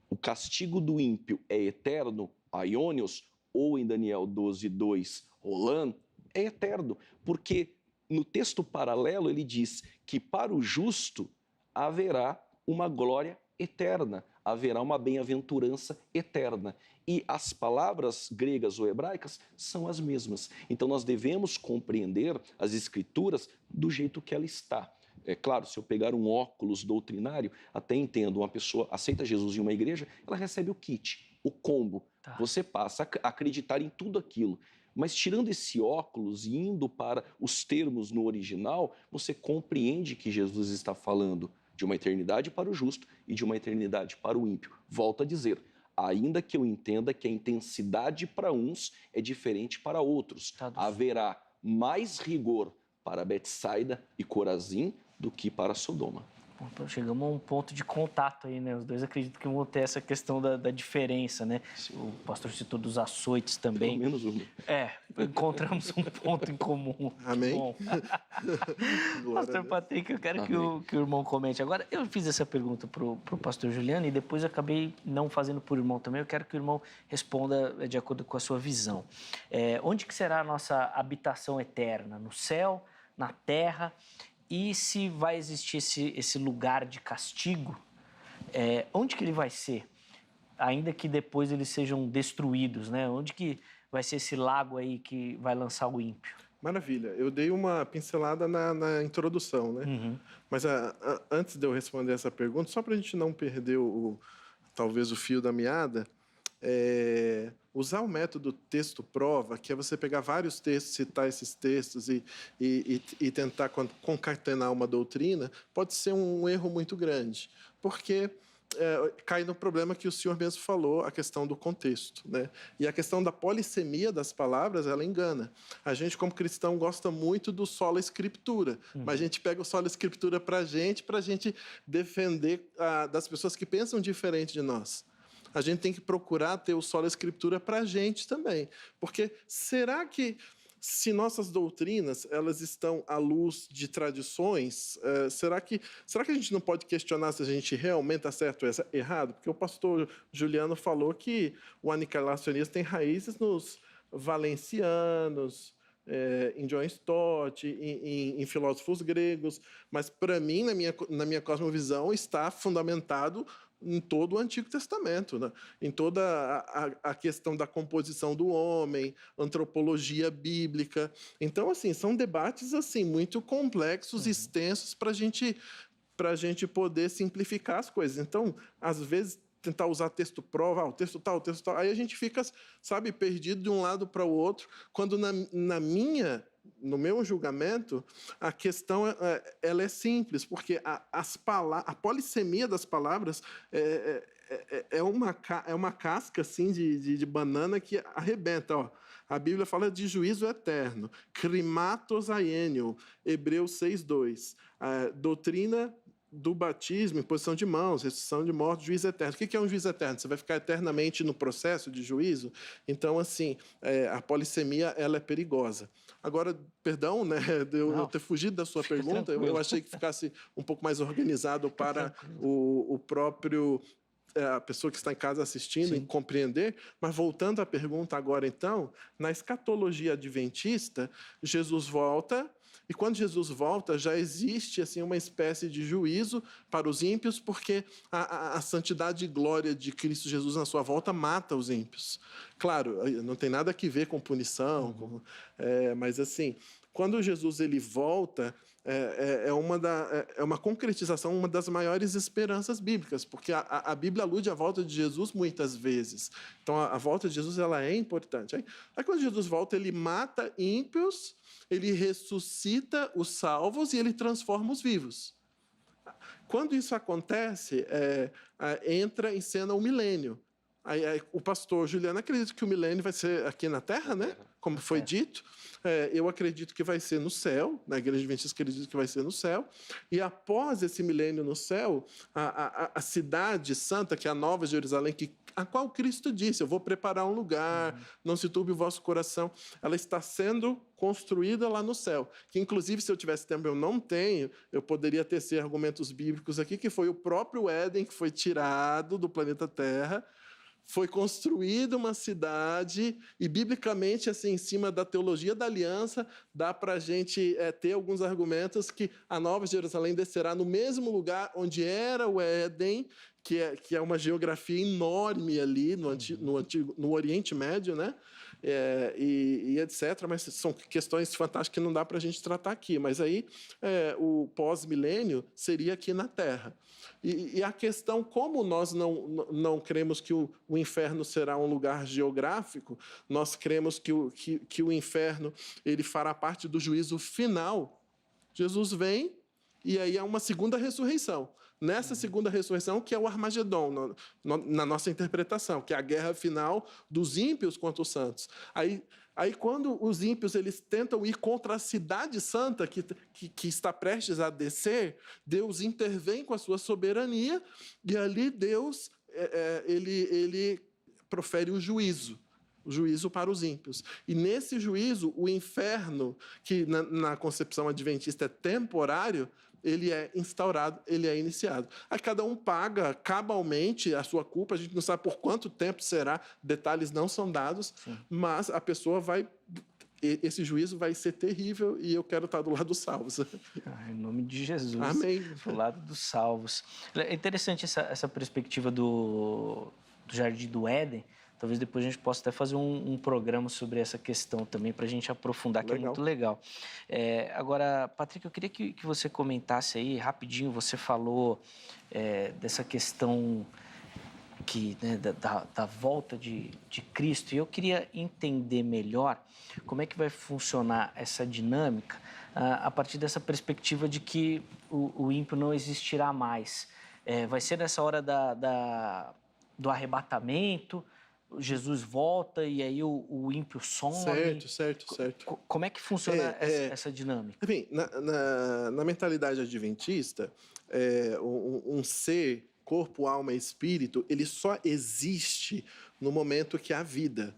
o castigo do ímpio é eterno, aionios, ou em Daniel 12:2, Olam, é eterno, porque no texto paralelo ele diz que para o justo haverá uma glória eterna, haverá uma bem-aventurança eterna. E as palavras gregas ou hebraicas são as mesmas. Então nós devemos compreender as Escrituras do jeito que ela está. É claro, se eu pegar um óculos doutrinário, até entendo, uma pessoa aceita Jesus em uma igreja, ela recebe o kit, o combo. Tá. Você passa a acreditar em tudo aquilo. Mas tirando esse óculos e indo para os termos no original, você compreende que Jesus está falando de uma eternidade para o justo e de uma eternidade para o ímpio. Volto a dizer, ainda que eu entenda que a intensidade para uns é diferente para outros. Haverá mais rigor para Betsaida e Corazim do que para Sodoma. Então, chegamos a um ponto de contato aí, né? Os dois acreditam que vão ter essa questão da diferença, né? Sim. O pastor citou dos açoites também. Pelo menos uma. Encontramos um ponto em comum. Amém? Bom. Pastor Patrick, eu quero que o irmão comente. Agora, eu fiz essa pergunta pro pastor Juliano e depois eu acabei não fazendo por irmão também. Eu quero que o irmão responda de acordo com a sua visão. Onde que será a nossa habitação eterna? No céu? Na terra? E se vai existir esse lugar de castigo, onde que ele vai ser? Ainda que depois eles sejam destruídos, né? Onde que vai ser esse lago aí que vai lançar o ímpio? Maravilha. Eu dei uma pincelada na introdução, né? Uhum. Mas antes de eu responder essa pergunta, só para a gente não perder talvez o fio da meada, usar o método texto-prova, que é você pegar vários textos, citar esses textos e tentar concatenar uma doutrina, pode ser um erro muito grande, porque cai no problema que o senhor mesmo falou, a questão do contexto, né? E a questão da polissemia das palavras, ela engana. A gente, como cristão, gosta muito do sola escritura, mas a gente pega o sola escritura para a gente defender das pessoas que pensam diferente de nós. A gente tem que procurar ter o sola escritura para a gente também. Porque será que, se nossas doutrinas elas estão à luz de tradições, será que a gente não pode questionar se a gente realmente está certo ou errado? Porque o pastor Juliano falou que o aniquilacionismo tem raízes nos valencianos, em John Stott, em filósofos gregos, mas, para mim, na minha cosmovisão, está fundamentado em todo o Antigo Testamento, né? Em toda a questão da composição do homem, antropologia bíblica. Então, assim, são debates assim, muito complexos e extensos para a gente poder simplificar as coisas. Então, às vezes, tentar usar texto-prova, o texto tal, aí a gente fica, sabe, perdido de um lado para o outro, quando no meu julgamento, a questão ela é simples, porque a polissemia das palavras é uma casca assim, de banana que arrebenta. Ó. A Bíblia fala de juízo eterno, crimatos aienio, Hebreus 6:2, doutrina do batismo, imposição de mãos, ressurreição de mortos, juízo eterno. O que é um juízo eterno? Você vai ficar eternamente no processo de juízo? Então, assim, a polissemia ela é perigosa. Agora, perdão, né, de eu ter fugido da sua pergunta, eu achei que ficasse um pouco mais organizado para o próprio... a pessoa que está em casa assistindo e compreender, mas voltando à pergunta agora, então, na escatologia adventista, Jesus volta, e quando Jesus volta, já existe assim, uma espécie de juízo para os ímpios, porque a santidade e glória de Cristo Jesus na sua volta mata os ímpios. Claro, não tem nada a ver com punição, mas assim, quando Jesus ele volta, é uma concretização, uma das maiores esperanças bíblicas, porque a Bíblia alude à volta de Jesus muitas vezes. Então, a volta de Jesus ela é importante. Aí quando Jesus volta, ele mata ímpios, ele ressuscita os salvos e ele transforma os vivos. Quando isso acontece, entra em cena o milênio. Aí, o pastor Juliano acredita que o milênio vai ser aqui na Terra, né? Como foi dito. Eu acredito que vai ser no céu, na Igreja Adventista acredito que vai ser no céu. E após esse milênio no céu, a cidade santa, que é a Nova Jerusalém, a qual Cristo disse, eu vou preparar um lugar, não se turbe o vosso coração, ela está sendo construída lá no céu. Que, inclusive, se eu tivesse tempo, eu não tenho, eu poderia tecer argumentos bíblicos aqui, que foi o próprio Éden que foi tirado do planeta Terra, foi construída uma cidade e, biblicamente, assim, em cima da teologia da aliança, dá para a gente ter alguns argumentos que a Nova Jerusalém descerá no mesmo lugar onde era o Éden, que é uma geografia enorme ali no Oriente Médio, né? E etc. Mas são questões fantásticas que não dá para a gente tratar aqui. Mas aí o pós-milênio seria aqui na Terra. E a questão, como nós não cremos que o inferno será um lugar geográfico, nós cremos que o inferno ele fará parte do juízo final. Jesus vem e aí há uma segunda ressurreição. Nessa segunda ressurreição, que é o Armagedon, na nossa interpretação, que é a guerra final dos ímpios contra os santos. Aí quando os ímpios eles tentam ir contra a cidade santa que está prestes a descer, Deus intervém com a sua soberania e ali Deus ele profere o juízo para os ímpios. E nesse juízo, o inferno, que na concepção adventista é temporário, ele é instaurado, ele é iniciado. Aí cada um paga cabalmente a sua culpa, a gente não sabe por quanto tempo será, detalhes não são dados, Sim. Mas a pessoa esse juízo vai ser terrível e eu quero estar do lado dos salvos. Em nome de Jesus. Amém. Do lado dos salvos. É interessante essa perspectiva do Jardim do Éden. Talvez depois a gente possa até fazer um programa sobre essa questão também, para a gente aprofundar, que é muito legal. Agora, Patrick, eu queria que você comentasse aí rapidinho, você falou dessa questão né, da volta de Cristo, e eu queria entender melhor como é que vai funcionar essa dinâmica a partir dessa perspectiva de que o ímpio não existirá mais. Vai ser nessa hora do arrebatamento, Jesus volta e aí o ímpio some. Certo. Como é que funciona essa dinâmica? Enfim, na mentalidade adventista, um ser, corpo, alma e espírito, ele só existe no momento que há vida.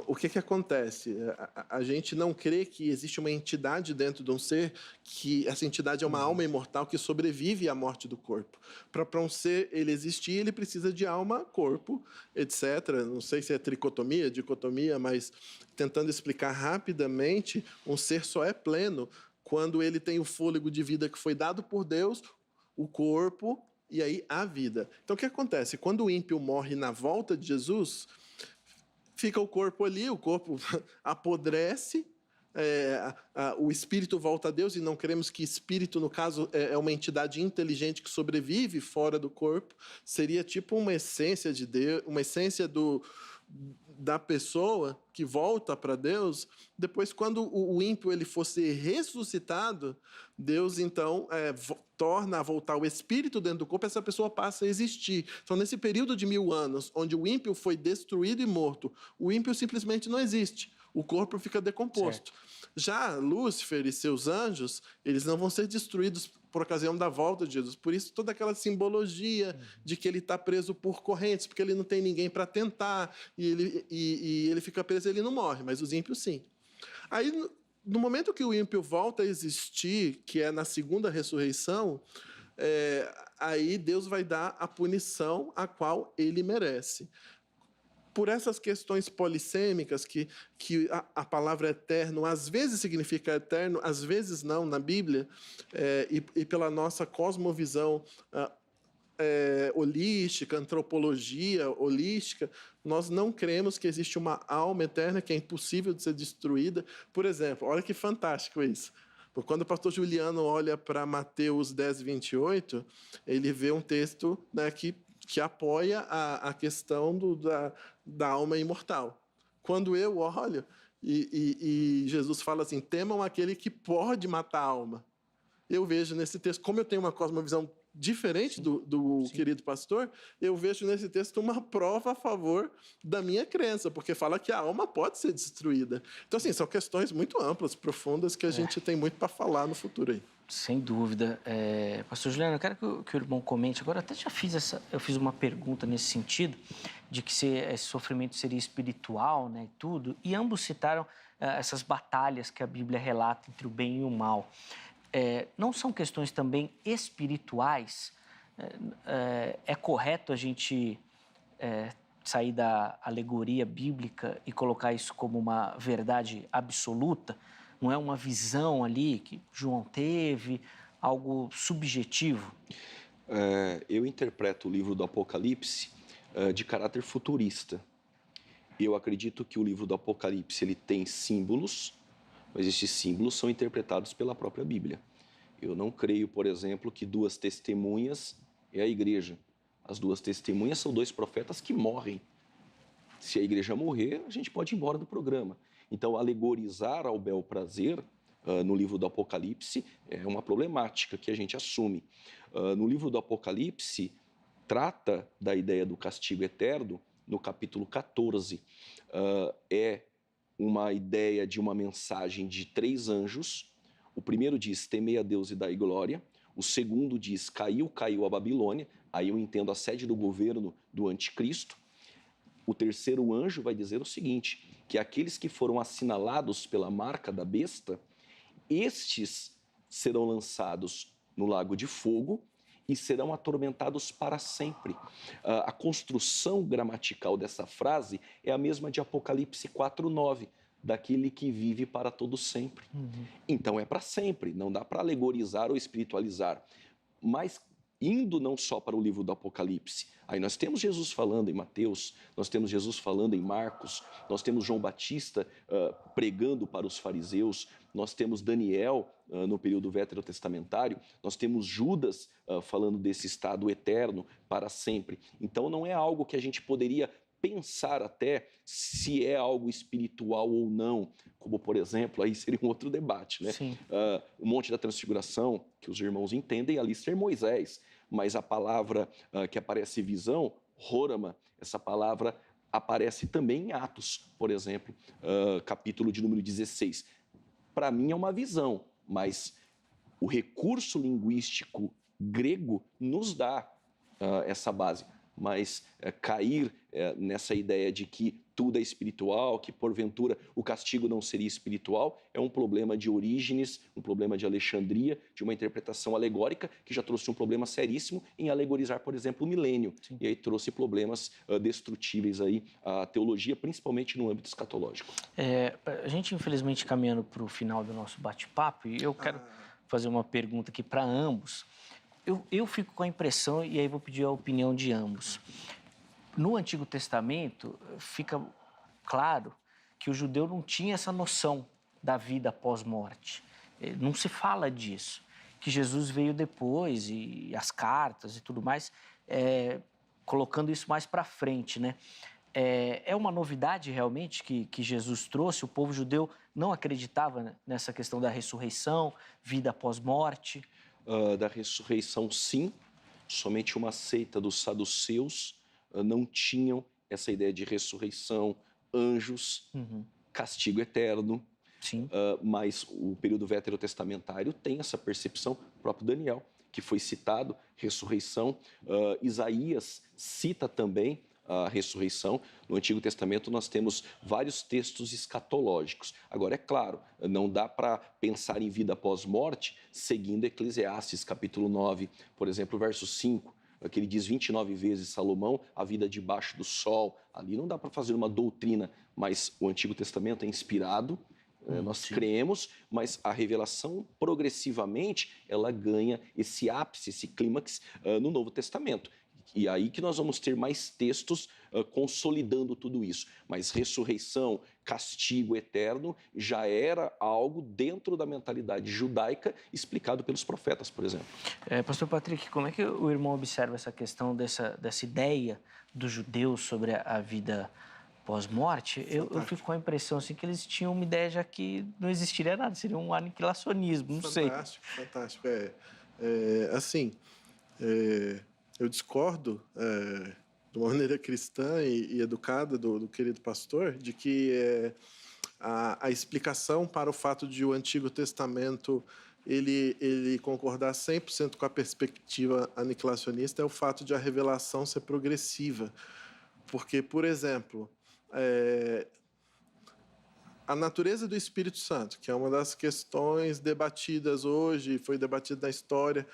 O que acontece? A gente não crê que existe uma entidade dentro de um ser, que essa entidade é uma alma imortal que sobrevive à morte do corpo. Para um ser ele existir, ele precisa de alma, corpo, etc. Não sei se é tricotomia, dicotomia, mas tentando explicar rapidamente, um ser só é pleno quando ele tem o fôlego de vida que foi dado por Deus, o corpo e aí a vida. Então o que acontece? Quando o ímpio morre na volta de Jesus, fica o corpo ali, o corpo apodrece, o espírito volta a Deus, e não queremos que espírito, no caso, é uma entidade inteligente que sobrevive fora do corpo, seria tipo uma essência de Deus, uma essência da pessoa que volta para Deus. Depois, quando o ímpio ele fosse ressuscitado, Deus, então, torna a voltar o espírito dentro do corpo, essa pessoa passa a existir. Então, nesse período de 1000 anos, onde o ímpio foi destruído e morto, o ímpio simplesmente não existe. O corpo fica decomposto. Certo. Já Lúcifer e seus anjos, eles não vão ser destruídos por ocasião da volta de Jesus. Por isso, toda aquela simbologia de que ele está preso por correntes, porque ele não tem ninguém para tentar, e ele fica preso, ele não morre, mas os ímpios sim. Aí, no momento que o ímpio volta a existir, que é na segunda ressurreição, aí Deus vai dar a punição a qual ele merece. Por essas questões polissêmicas, que a palavra eterno às vezes significa eterno, às vezes não na Bíblia, e pela nossa cosmovisão holística, antropologia holística, nós não cremos que existe uma alma eterna que é impossível de ser destruída. Por exemplo, olha que fantástico isso. Quando o pastor Juliano olha para Mateus 10, 28, ele vê um texto, né, que apoia a questão da alma imortal. Quando eu olho e Jesus fala assim, temam aquele que pode matar a alma, eu vejo nesse texto, como eu tenho uma cosmovisão diferente do querido pastor, eu vejo nesse texto uma prova a favor da minha crença, porque fala que a alma pode ser destruída. Então, assim, são questões muito amplas, profundas, que a gente tem muito para falar no futuro aí. Sem dúvida. Pastor Juliano, eu quero que o irmão comente. Agora, até já eu fiz uma pergunta nesse sentido, de que esse sofrimento seria espiritual, né, e tudo, e ambos citaram essas batalhas que a Bíblia relata entre o bem e o mal. Não são questões também espirituais? É correto a gente sair da alegoria bíblica e colocar isso como uma verdade absoluta? Não é uma visão ali que João teve, algo subjetivo? Eu interpreto o livro do Apocalipse de caráter futurista. Eu acredito que o livro do Apocalipse ele tem símbolos, mas esses símbolos são interpretados pela própria Bíblia. Eu não creio, por exemplo, que 2 testemunhas é a igreja. As 2 testemunhas são 2 profetas que morrem. Se a igreja morrer, a gente pode ir embora do programa. Então, alegorizar ao bel prazer no livro do Apocalipse é uma problemática que a gente assume. No livro do Apocalipse, trata da ideia do castigo eterno no capítulo 14. É uma ideia de uma mensagem de 3 anjos. O primeiro diz, temei a Deus e dai glória. O segundo diz, caiu a Babilônia. Aí eu entendo a sede do governo do anticristo. O terceiro anjo vai dizer o seguinte, que aqueles que foram assinalados pela marca da besta, estes serão lançados no lago de fogo e serão atormentados para sempre. A construção gramatical dessa frase é a mesma de Apocalipse 4:9, daquele que vive para todo sempre. Então é para sempre, não dá para alegorizar ou espiritualizar. Mas indo não só para o livro do Apocalipse, aí nós temos Jesus falando em Mateus, nós temos Jesus falando em Marcos, nós temos João Batista pregando para os fariseus, nós temos Daniel no período veterotestamentário, nós temos Judas falando desse estado eterno para sempre. Então não é algo que a gente poderia pensar até se é algo espiritual ou não, como, por exemplo, aí seria um outro debate, né? O Monte da Transfiguração, que os irmãos entendem, ali ser Moisés, mas a palavra que aparece visão, Rorama, essa palavra aparece também em Atos, por exemplo, capítulo de número 16. Para mim é uma visão, mas o recurso linguístico grego nos dá essa base. Mas cair nessa ideia de que tudo é espiritual, que porventura o castigo não seria espiritual, é um problema de Orígenes, um problema de Alexandria, de uma interpretação alegórica que já trouxe um problema seríssimo em alegorizar, por exemplo, o milênio. Sim. E aí trouxe problemas destrutíveis aí à teologia, principalmente no âmbito escatológico. A gente, infelizmente, caminhando para o final do nosso bate-papo, e eu quero fazer uma pergunta aqui para ambos. Eu fico com a impressão, e aí vou pedir a opinião de ambos. No Antigo Testamento, fica claro que o judeu não tinha essa noção da vida após morte. Não se fala disso. Que Jesus veio depois, e as cartas e tudo mais, colocando isso mais para frente, né? É uma novidade realmente que Jesus trouxe? O povo judeu não acreditava nessa questão da ressurreição, vida após morte? Da ressurreição, sim. Somente uma seita dos saduceus não tinham essa ideia de ressurreição, anjos, castigo eterno. Sim. Mas o período veterotestamentário tem essa percepção, o próprio Daniel, que foi citado, ressurreição. Isaías cita também a ressurreição. No Antigo Testamento nós temos vários textos escatológicos. Agora, é claro, não dá para pensar em vida após morte seguindo Eclesiastes, capítulo 9, por exemplo, verso 5, que ele diz 29 vezes Salomão, a vida debaixo do sol. Ali não dá para fazer uma doutrina, mas o Antigo Testamento é inspirado, nós cremos, mas a revelação progressivamente ela ganha esse ápice, esse clímax no Novo Testamento. E aí que nós vamos ter mais textos consolidando tudo isso. Mas ressurreição, castigo eterno, já era algo dentro da mentalidade judaica explicado pelos profetas, por exemplo. Pastor Patrick, como é que o irmão observa essa questão dessa ideia dos judeus sobre a vida pós-morte? Eu fico com a impressão assim, que eles tinham uma ideia já que não existiria nada, seria um aniquilacionismo, não sei. Fantástico. Eu discordo de uma maneira cristã e educada do querido pastor, de que a explicação para o fato de o Antigo Testamento ele concordar 100% com a perspectiva aniquilacionista é o fato de a revelação ser progressiva. Porque, por exemplo, a natureza do Espírito Santo, que é uma das questões debatidas hoje, foi debatida na história,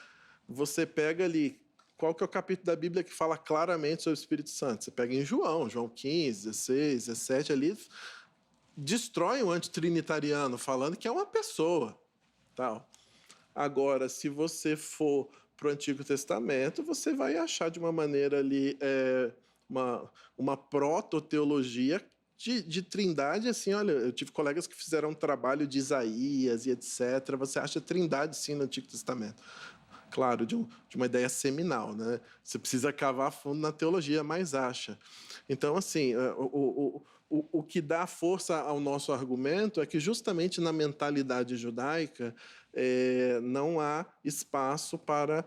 você pega ali qual que é o capítulo da Bíblia que fala claramente sobre o Espírito Santo? Você pega em João 15, 16, 17, ali destrói o antitrinitariano, falando que é uma pessoa, tal. Agora, se você for para o Antigo Testamento, você vai achar de uma maneira ali uma proto-teologia de trindade, assim, olha, eu tive colegas que fizeram um trabalho de Isaías e etc. Você acha trindade, sim, no Antigo Testamento. Claro, de uma ideia seminal, né? Você precisa cavar fundo na teologia, mas acha. Então, assim, o que dá força ao nosso argumento é que justamente na mentalidade judaica não há espaço para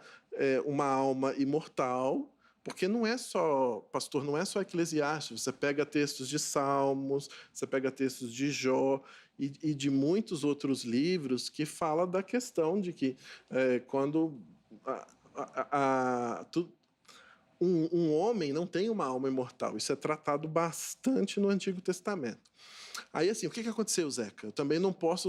uma alma imortal, porque não é só, pastor, não é só Eclesiastes. Você pega textos de Salmos, você pega textos de Jó e de muitos outros livros que falam da questão de que quando um homem não tem uma alma imortal. Isso é tratado bastante no Antigo Testamento. Aí, assim, o que aconteceu, Zeca? Eu também não posso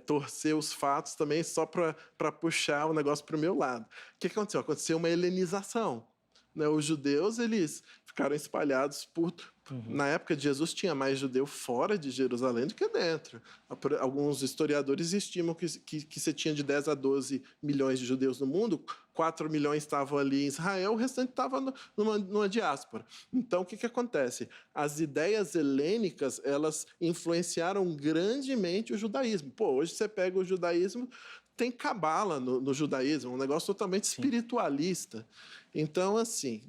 torcer os fatos também só para puxar o negócio para o meu lado. O que aconteceu? Aconteceu uma helenização, né? Os judeus, eles ficaram espalhados por... Na época de Jesus, tinha mais judeu fora de Jerusalém do que dentro. Alguns historiadores estimam que você tinha de 10 a 12 milhões de judeus no mundo, 4 milhões estavam ali em Israel, o restante estava numa diáspora. Então, o que acontece? As ideias helênicas, elas influenciaram grandemente o judaísmo. Pô, hoje você pega o judaísmo, tem cabala no judaísmo, um negócio totalmente espiritualista. Então, assim...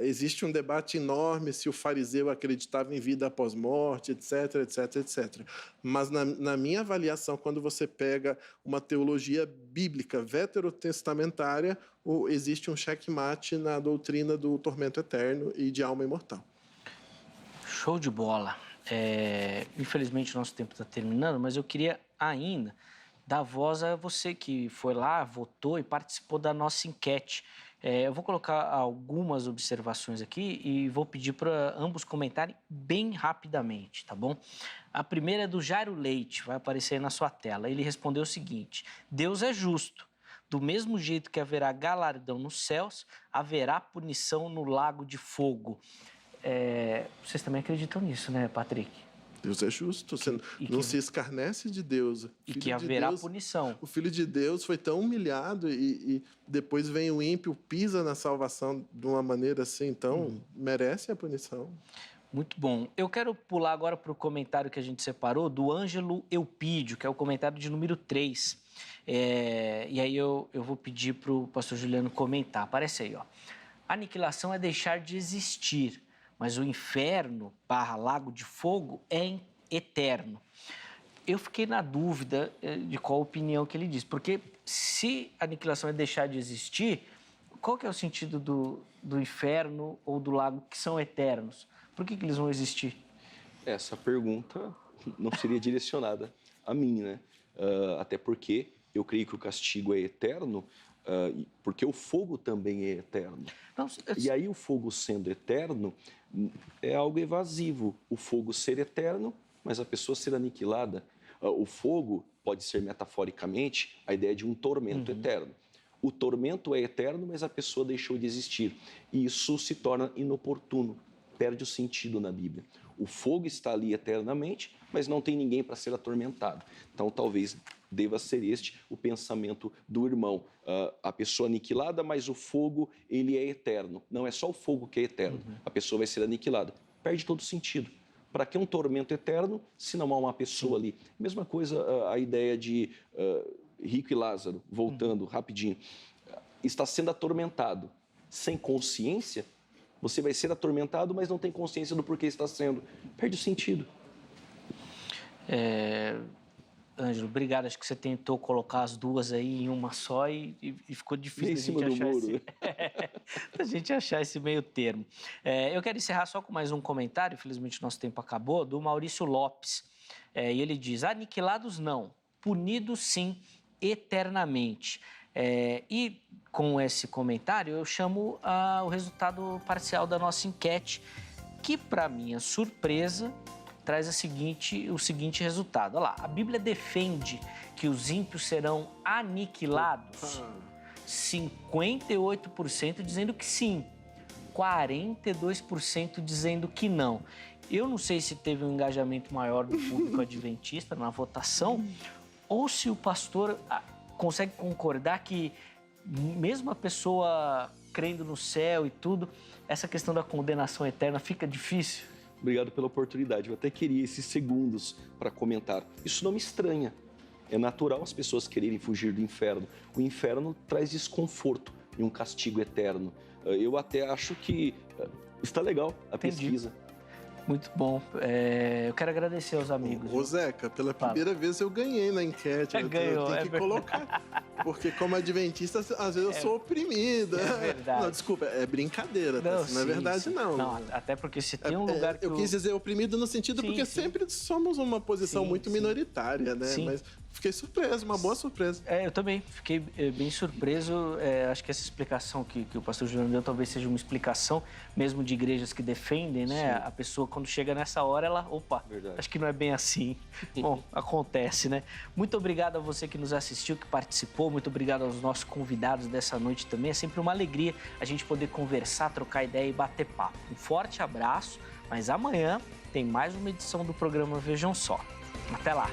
existe um debate enorme se o fariseu acreditava em vida após morte, etc, etc, etc. Mas na minha avaliação, quando você pega uma teologia bíblica veterotestamentária, existe um checkmate na doutrina do tormento eterno e de alma imortal. Show de bola. Infelizmente o nosso tempo está terminando, mas eu queria ainda dar voz a você que foi lá, votou e participou da nossa enquete. Eu vou colocar algumas observações aqui e vou pedir para ambos comentarem bem rapidamente, tá bom? A primeira é do Jairo Leite, vai aparecer aí na sua tela. Ele respondeu o seguinte: Deus é justo. Do mesmo jeito que haverá galardão nos céus, haverá punição no lago de fogo. Vocês também acreditam nisso, né, Patrick? Deus é justo, você não se escarnece de Deus. E que haverá punição. O Filho de Deus foi tão humilhado e depois vem o ímpio, pisa na salvação de uma maneira assim, então merece a punição. Muito bom. Eu quero pular agora para o comentário que a gente separou do Ângelo Eupídio, que é o comentário de número 3. E aí eu vou pedir para o pastor Juliano comentar. Aparece aí, ó. Aniquilação é deixar de existir, mas o inferno / lago de fogo é eterno. Eu fiquei na dúvida de qual opinião que ele diz, porque se a aniquilação é deixar de existir, qual que é o sentido do inferno ou do lago que são eternos? Por que eles vão existir? Essa pergunta não seria direcionada a mim, né? Até porque eu creio que o castigo é eterno, porque o fogo também é eterno. Não, e aí o fogo sendo eterno é algo evasivo. O fogo ser eterno, mas a pessoa ser aniquilada. O fogo pode ser metaforicamente a ideia de um tormento eterno. O tormento é eterno, mas a pessoa deixou de existir. E isso se torna inoportuno, perde o sentido na Bíblia. O fogo está ali eternamente, mas não tem ninguém para ser atormentado. Então, talvez deva ser este o pensamento do irmão. A pessoa aniquilada, mas o fogo, ele é eterno. Não é só o fogo que é eterno. A pessoa vai ser aniquilada. Perde todo sentido. Para que um tormento eterno, se não há uma pessoa ali? Mesma coisa a ideia de Rico e Lázaro, voltando rapidinho. Está sendo atormentado. Sem consciência, você vai ser atormentado, mas não tem consciência do porquê está sendo. Perde o sentido. Ângelo, obrigado. Acho que você tentou colocar as duas aí em uma só e ficou difícil a gente achar esse meio termo. Eu quero encerrar só com mais um comentário, infelizmente nosso tempo acabou, do Maurício Lopes. E ele diz: aniquilados não, punidos sim, eternamente. E com esse comentário eu chamo o resultado parcial da nossa enquete, que, para minha surpresa, traz o seguinte resultado. Olha lá, a Bíblia defende que os ímpios serão aniquilados. 58% dizendo que sim, 42% dizendo que não. Eu não sei se teve um engajamento maior do público adventista na votação ou se o pastor consegue concordar que mesmo a pessoa crendo no céu e tudo, essa questão da condenação eterna fica difícil. Obrigado pela oportunidade. Eu até queria esses segundos para comentar. Isso não me estranha. É natural as pessoas quererem fugir do inferno. O inferno traz desconforto e um castigo eterno. Eu até acho que está legal a pesquisa. Muito bom. Eu quero agradecer aos amigos. Ô Zeca, pela primeira vez eu ganhei na enquete. Eu tenho que colocar. Porque como adventista, às vezes eu sou oprimida. É verdade. Não, desculpa, é brincadeira. Não é verdade, não. Não, até porque se tem um lugar que eu quis dizer oprimido no sentido porque sim. sempre somos uma posição muito minoritária, né? Sim. Mas fiquei surpreso, uma boa surpresa. Eu também fiquei bem surpreso. Acho que essa explicação que o pastor Juliano deu talvez seja uma explicação mesmo de igrejas que defendem, né? A pessoa, quando chega nessa hora, ela... Opa, Verdade. acho que não é bem assim. Bom, acontece, né? Muito obrigado a você que nos assistiu, que participou. Muito obrigado aos nossos convidados dessa noite também. É sempre uma alegria a gente poder conversar, trocar ideia e bater papo. Um forte abraço, mas amanhã tem mais uma edição do programa Vejam Só. Até lá!